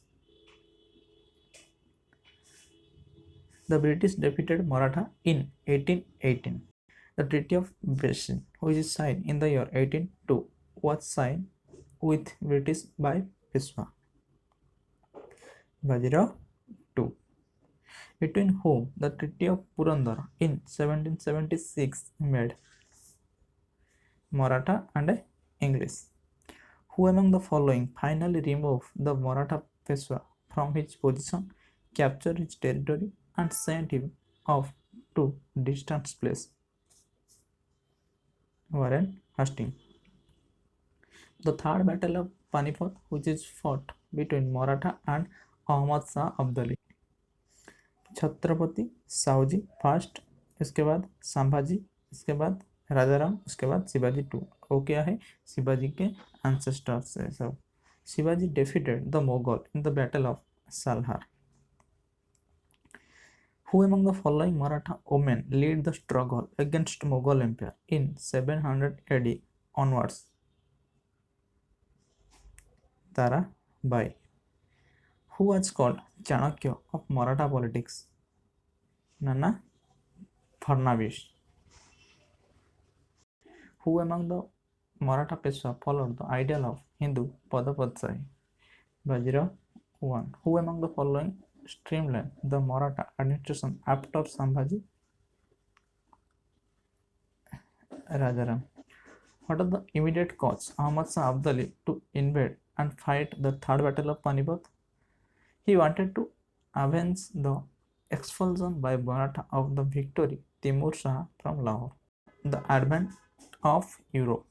The British defeated Maratha in 1818. The Treaty of Brest, which is signed in the year 1802, was signed with British by Peshwa Bajirao II. Between whom the Treaty of Purandar in 1776 made? Maratha and English. Who among the following finally removed the Maratha Peshwa from his position, captured his territory, and sent him off to distant place? Warren Hastings. The third battle of Panipat, which is fought between Maratha and Ahmad Shah Abdali. Chhatrapati Sahuji first, इसके बाद संभाजी, इसके बाद राजाराम, उसके बाद Shivaji to. वो क्या है? शिवाजी के एंसेस्टर्स है सब। Shivaji defeated the Mughal in the battle of Salhar. Who among the following Maratha women led the struggle against Mughal Empire in 700 AD onwards? Tarabai. Who was called Chanakya of Maratha politics? Nana Fadnavis. Who among the Maratha Peshwa followed the ideal of Hindu Padapadshai? Bajirao I. Who among the following streamlined the Maratha administration after Sambhaji? Rajaram. What are the immediate cause Ahmad Shah Abdali to invade and fight the third battle of Panipat? He wanted to avenge the expulsion by Maratha of the victory Timur Shah from Lahore. The advent of Europe.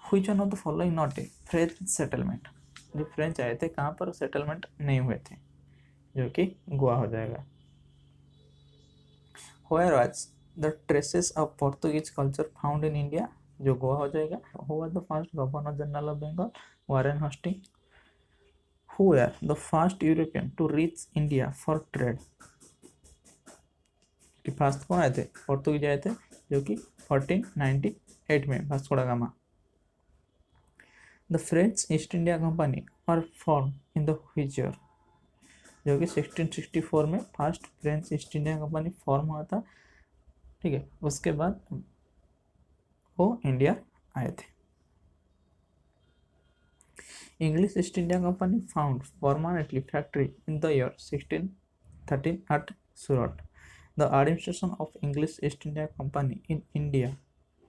Which one of the following not a French settlement? जो French आए थे कहाँ पर settlement नहीं हुए थे, जो कि गोवा हो जाएगा। Where was the traces of Portuguese culture found in India? जो गोवा हो जाएगा। Who was the first Governor General of Bengal? Warren Hastings. Who were the first European to reach India for trade? कि फास्ट कौन आए थे? पोर्तुगीज आए थे, जो कि 1498 में, Vasco da Gama. The French East India company और form in the which year? जो कि 1664 में first French East India company form हुआ था. ठीक है, उसके बाद वो इंडिया आए थे. English East India Company found permanently factory in the year 1613 at Surat. The administration of English East India Company in India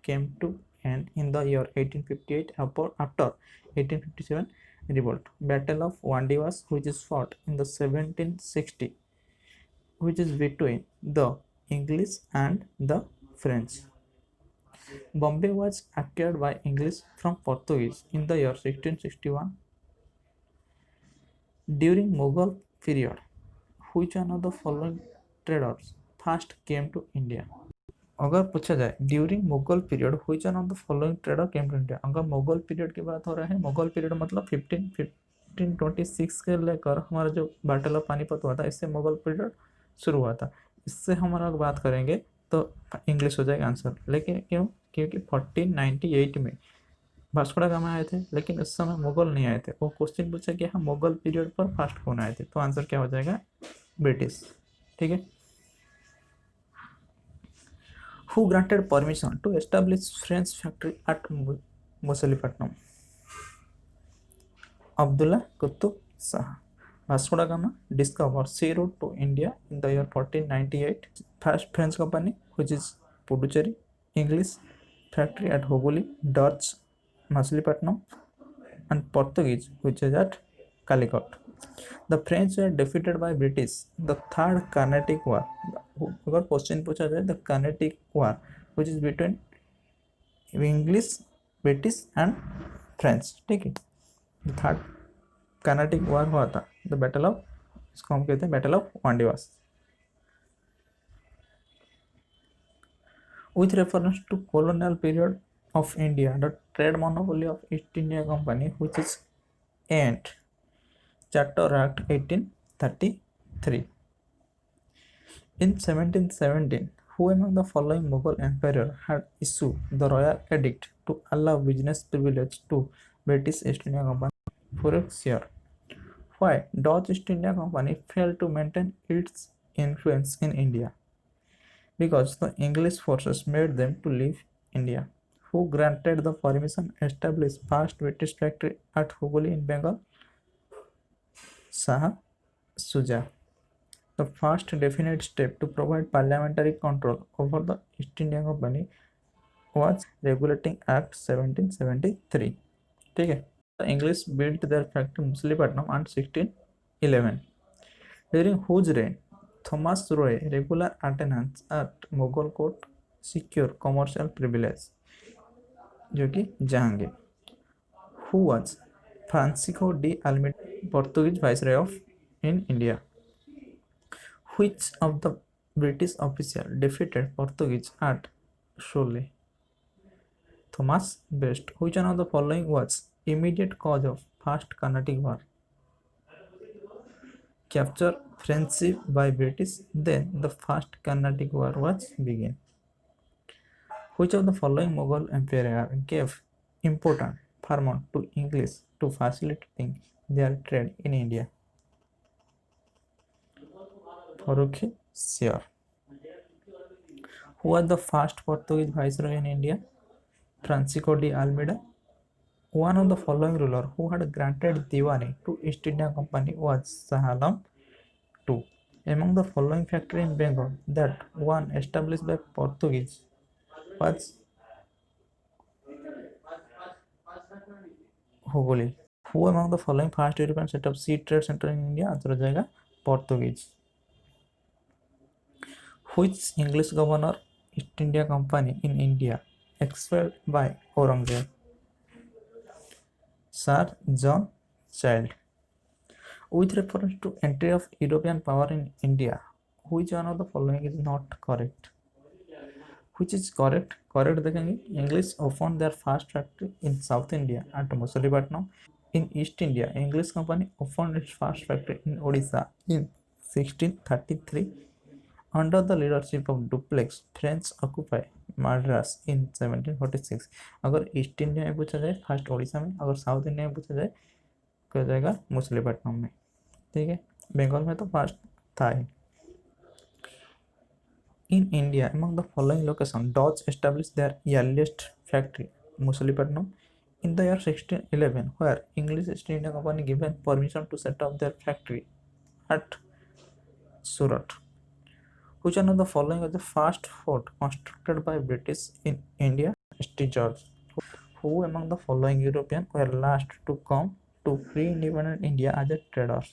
came to end in the year 1858 after 1857 revolt. Battle of Wandiwas, which is fought in the 1760, which is between the English and the French. Bombay was acquired by English from Portuguese in the year 1661. During Mughal period, which one of the following traders first came to India? अगर पूछा जाए during Mughal period which one of the following trader came to India, अगर Mughal period की बात हो रहा है, Mughal period मतलब 1526 के लेकर हमारा जो बैटल ऑफ पानीपत हुआ था, इससे मुगल पीरियड शुरू हुआ था. इससे हमारा बात करेंगे तो इंग्लिश हो जाएगा आंसर. लेकिन क्यों? क्योंकि 1498 में वास्को दा गामा आए थे, लेकिन उस समय मुगल नहीं आए थे. वो क्वेश्चन पूछा कि हाँ मुगल पीरियड पर फर्स्ट कौन आए थे, तो आंसर क्या हो जाएगा? ब्रिटिश. ठीक है. Who granted permission to establish French factory at Mosalipatam? Abdullah Qutub Shah. Vasco da Gama discovered sea route to India in the year 1498. First French company, which is Puducherry. English factory at Hogoli, Dutch Machilipatnam, and Portuguese, which is at Calicut. The French were defeated by British. The Third Carnatic War. अगर question पूछा जाए the Carnatic war which is between English, British and French. ठीक है. Third Carnatic वार हुआ था, the battle of, इसको हम कहते हैं battle of Wandiwash. With reference to colonial period of India, the trade monopoly of East India Company, which is end. Charter Act 1833. In 1717, who among the following Mughal emperor had issued the royal edict to allow business privilege to British East India Company for a year? Why Dutch East India Company failed to maintain its influence in India? Because the English forces made them to leave India. Who granted the permission to establish first British factory at Hooghly in Bengal? Shah Shuja. The first definite step to provide parliamentary control over the East India Company was Regulating Act 1773. ठीक है. The English built their factory in Machilipatnam in 1611. During whose reign Thomas Roy regular attendance at Mughal court secure commercial privilege, जो कि Jahangir. Who was Francisco de Almeida, Portuguese viceroy of in India? Which of the British officials defeated Portuguese at Sholle? Thomas Best. Which one of the following was immediate cause of First Carnatic War? Capture Friendship by British, then the First Carnatic War was begun. Which of the following Mughal emperor gave important permission to English to facilitating their trade in India? Farrukh Siyar. Who was the first Portuguese viceroy in India? Francisco de Almeida. One of the following ruler who had granted Diwani to East India Company was Shah Alam II. Among the following factory in Bengal that one established by Portuguese was Hooghly. Who among the following first European set up sea trade center in India? Answer हो जाएगा Portuguese. Which English governor East India Company in India expelled by Aurangzeb? Sir John Child. With reference to entry of European power in India, which one of the following is not correct? Which is correct? Correct देखेंगे. English opened their first factory in South India at Machilipatnam. In East India, English company opened its first factory in Odisha in 1633 under the leadership of Dupleix. French occupy Madras in 1746. अगर east India में पूछा जाए first Orissa में, अगर south India में पूछा जाए क्या जाएगा मछलीपट्टनम में। ठीक है, बंगाल में तो फर्स्ट था ही। In India, among the following locations, Dodge established their earliest factory, Moshalipatnam, in the year 1611, where English East India Company given permission to set up their factory at Surat. Which one of the following was the first fort constructed by British in India? St. George. Who among the following Europeans were last to come to pre-independent India as a traders?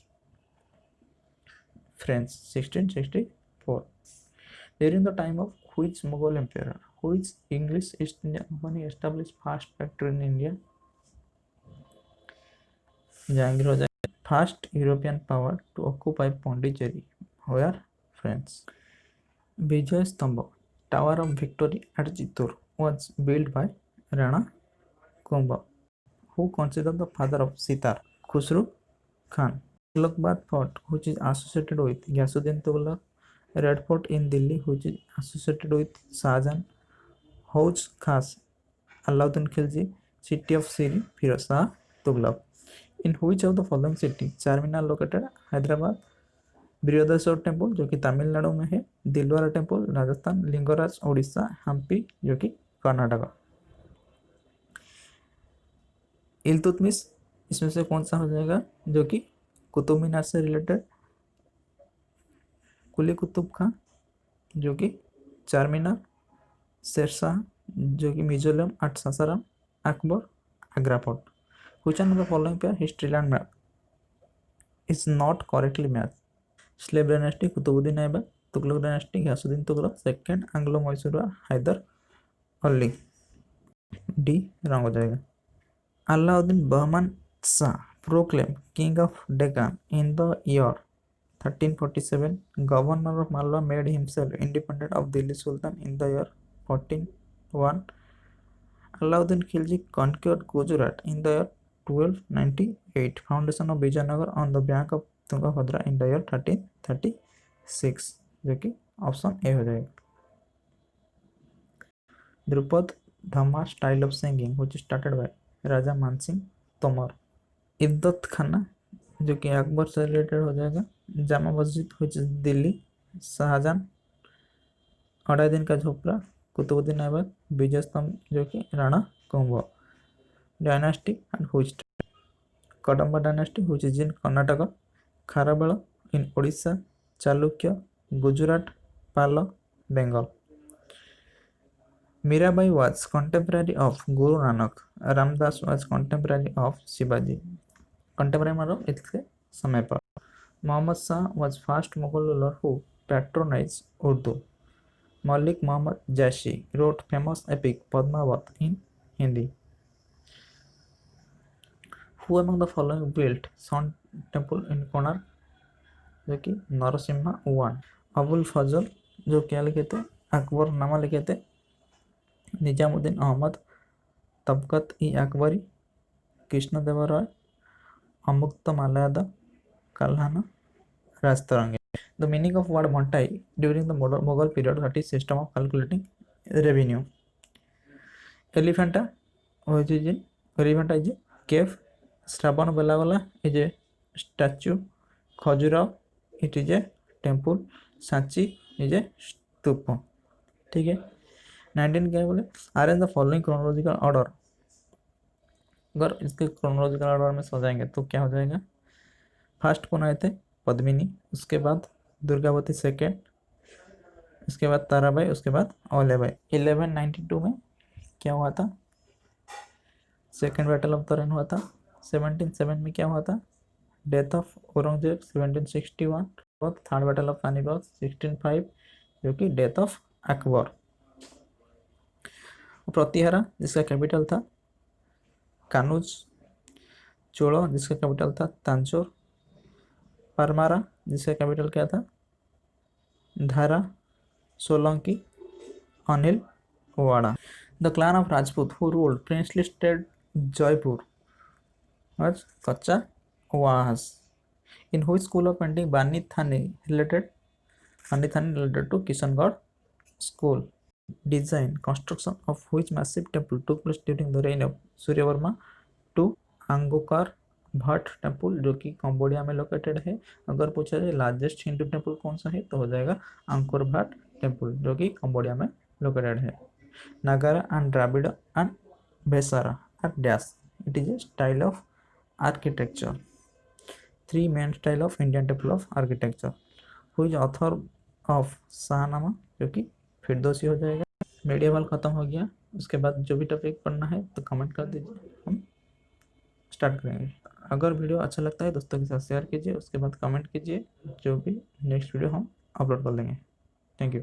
French, 1664. During the time of which Mughal emperor, which English East India Company established first factory in India? Jahangir was the first European power to occupy Pondicherry, where French. Vijay Stambha, Tower of Victory at Chittor, was built by Rana Kumbha, who considered the father of Sitar, Khusru Khan. Tughlaqabad Fort, which is associated with Ghiyasuddin Tughlaq. Red Fort in Delhi, which is associated with Shah Jahan. Hauj Khas, Alauddin Khilji. City of Siri, Firoz Shah Tughlaq. In which of the following city Charminar located? Hyderabad. Brihadeshwar temple जो कि तमिलनाडु में है, Dilwara temple Rajasthan, Lingaraj Orissa, Hampi जो कि कर्नाटक। इल्तुतमिश इसमें से कौन सा हो जाएगा जो कि कुतुब मीनार से रिलेटेड? कुली कुतुब खां जो कि चारमीनार, शेरशाह जो कि mausoleum at Sasaram, Akbar Agra fort. Which one of the following pair history land map is not correctly match? Slave dynasty Qutbuddin Aibak, Tughlaq dynasty Ghiyasuddin Tughlaq, second Anglo Mysore Hyder Ali. D wrong हो जाएगा। Alauddin Bahman Shah proclaim king of Deccan in the year 1347. Governor of Malwa made himself independent of Delhi Sultan in the year 1401. Alauddin Khilji conquered Gujarat in the year 1298. Foundation of Vijayanagar on the bank of Tungabhadra in the year 1336, जो कि option A हो जाएगा। Dhrupad Dhamar style of singing which started by Raja Man Singh Tomar. Ibadat Khana जो कि अकबर से related हो जाएगा। Jama Masjid which is Delhi, Shahjahan. अढ़ाई दिन का झोपड़ा कुतुबुद्दीन ऐबक। विजय स्तंभ जो कि Rana Kumbha. Dynasty and which? Kadamba dynasty which is in Karnataka. Kharavela in Odisha. Chalukya Gujarat. Pala Bengal. Mirabai was contemporary of Guru Nanak. Ramdas was contemporary of Shivaji. Contemporary मतलब इसके समय पर। Mohammad Shah was first Mughal ruler who patronized Urdu. Malik Muhammad Jaishi wrote famous epic Padmavat in Hindi. Who among the following built Sun Temple in Konark? जो कि Narasimha one. Abul फजल जो क्या लिखे थे? अकबर नामा लिखे थे। निजामुद्दीन अहमद तबकत ई अकबरी। कृष्ण देव राय। अमुक्त माल्यादा Kalhana राजतरंगी। The meaning of word Bhantai during the Mughal period, that is system of calculating revenue. Elephanta, which is in Elephanta is a cave. Shravan Belawala is a statue. Khajuraho it is a temple. Sanchi is a stupa. ठीक है। 19 क्या बोले? Arrange the following chronological order. अगर इसके chronological order में सजाएंगे तो क्या हो जाएगा? फर्स्ट कौन आए थे? पद्मिनी, उसके बाद दुर्गावती सेकेंड, उसके बाद ताराबाई, उसके बाद औलेबाई। 1192 में क्या हुआ था? सेकेंड बैटल ऑफ तराइन हुआ था। 1707 में क्या हुआ था? Death of Aurangzeb. 1761 third battle of Panipat. 1605 जो कि डेथ ऑफ अकबर। प्रतिहारा जिसका कैपिटल था कानूज। चोलो जिसका कैपिटल था तांजोर। परमारा जिसका कैपिटल क्या था? Dhara. Solanki Anhilwara. The clan of Rajput who ruled princely state Jaipur was कच्चा वास. In which school of painting Bani Thani related to Kishangarh school? Design construction of which massive temple took place during the reign of Suryavarma to Angkor Bhatt temple जो कि Cambodia में located है. अगर पूछा जाए largest Hindu temple कौन सा है तो हो जाएगा अंकोर भट्ट टेम्पल जो कि कंबोडिया में लोकेटेड है. Nagara and Dravida and Vesara are dash. It is a style of architecture. 3 main style of Indian temple of architecture. Who is author of Shahnameh जो कि फिरदौसी हो जाएगा. मीडिएवल खत्म हो गया. उसके बाद जो भी टॉपिक पढ़ना है तो कमेंट कर दीजिए, हम स्टार्ट करेंगे. अगर वीडियो अच्छा लगता है दोस्तों के साथ शेयर कीजिए, उसके बाद कमेंट कीजिए, जो भी नेक्स्ट वीडियो हम अपलोड कर देंगे. Thank you.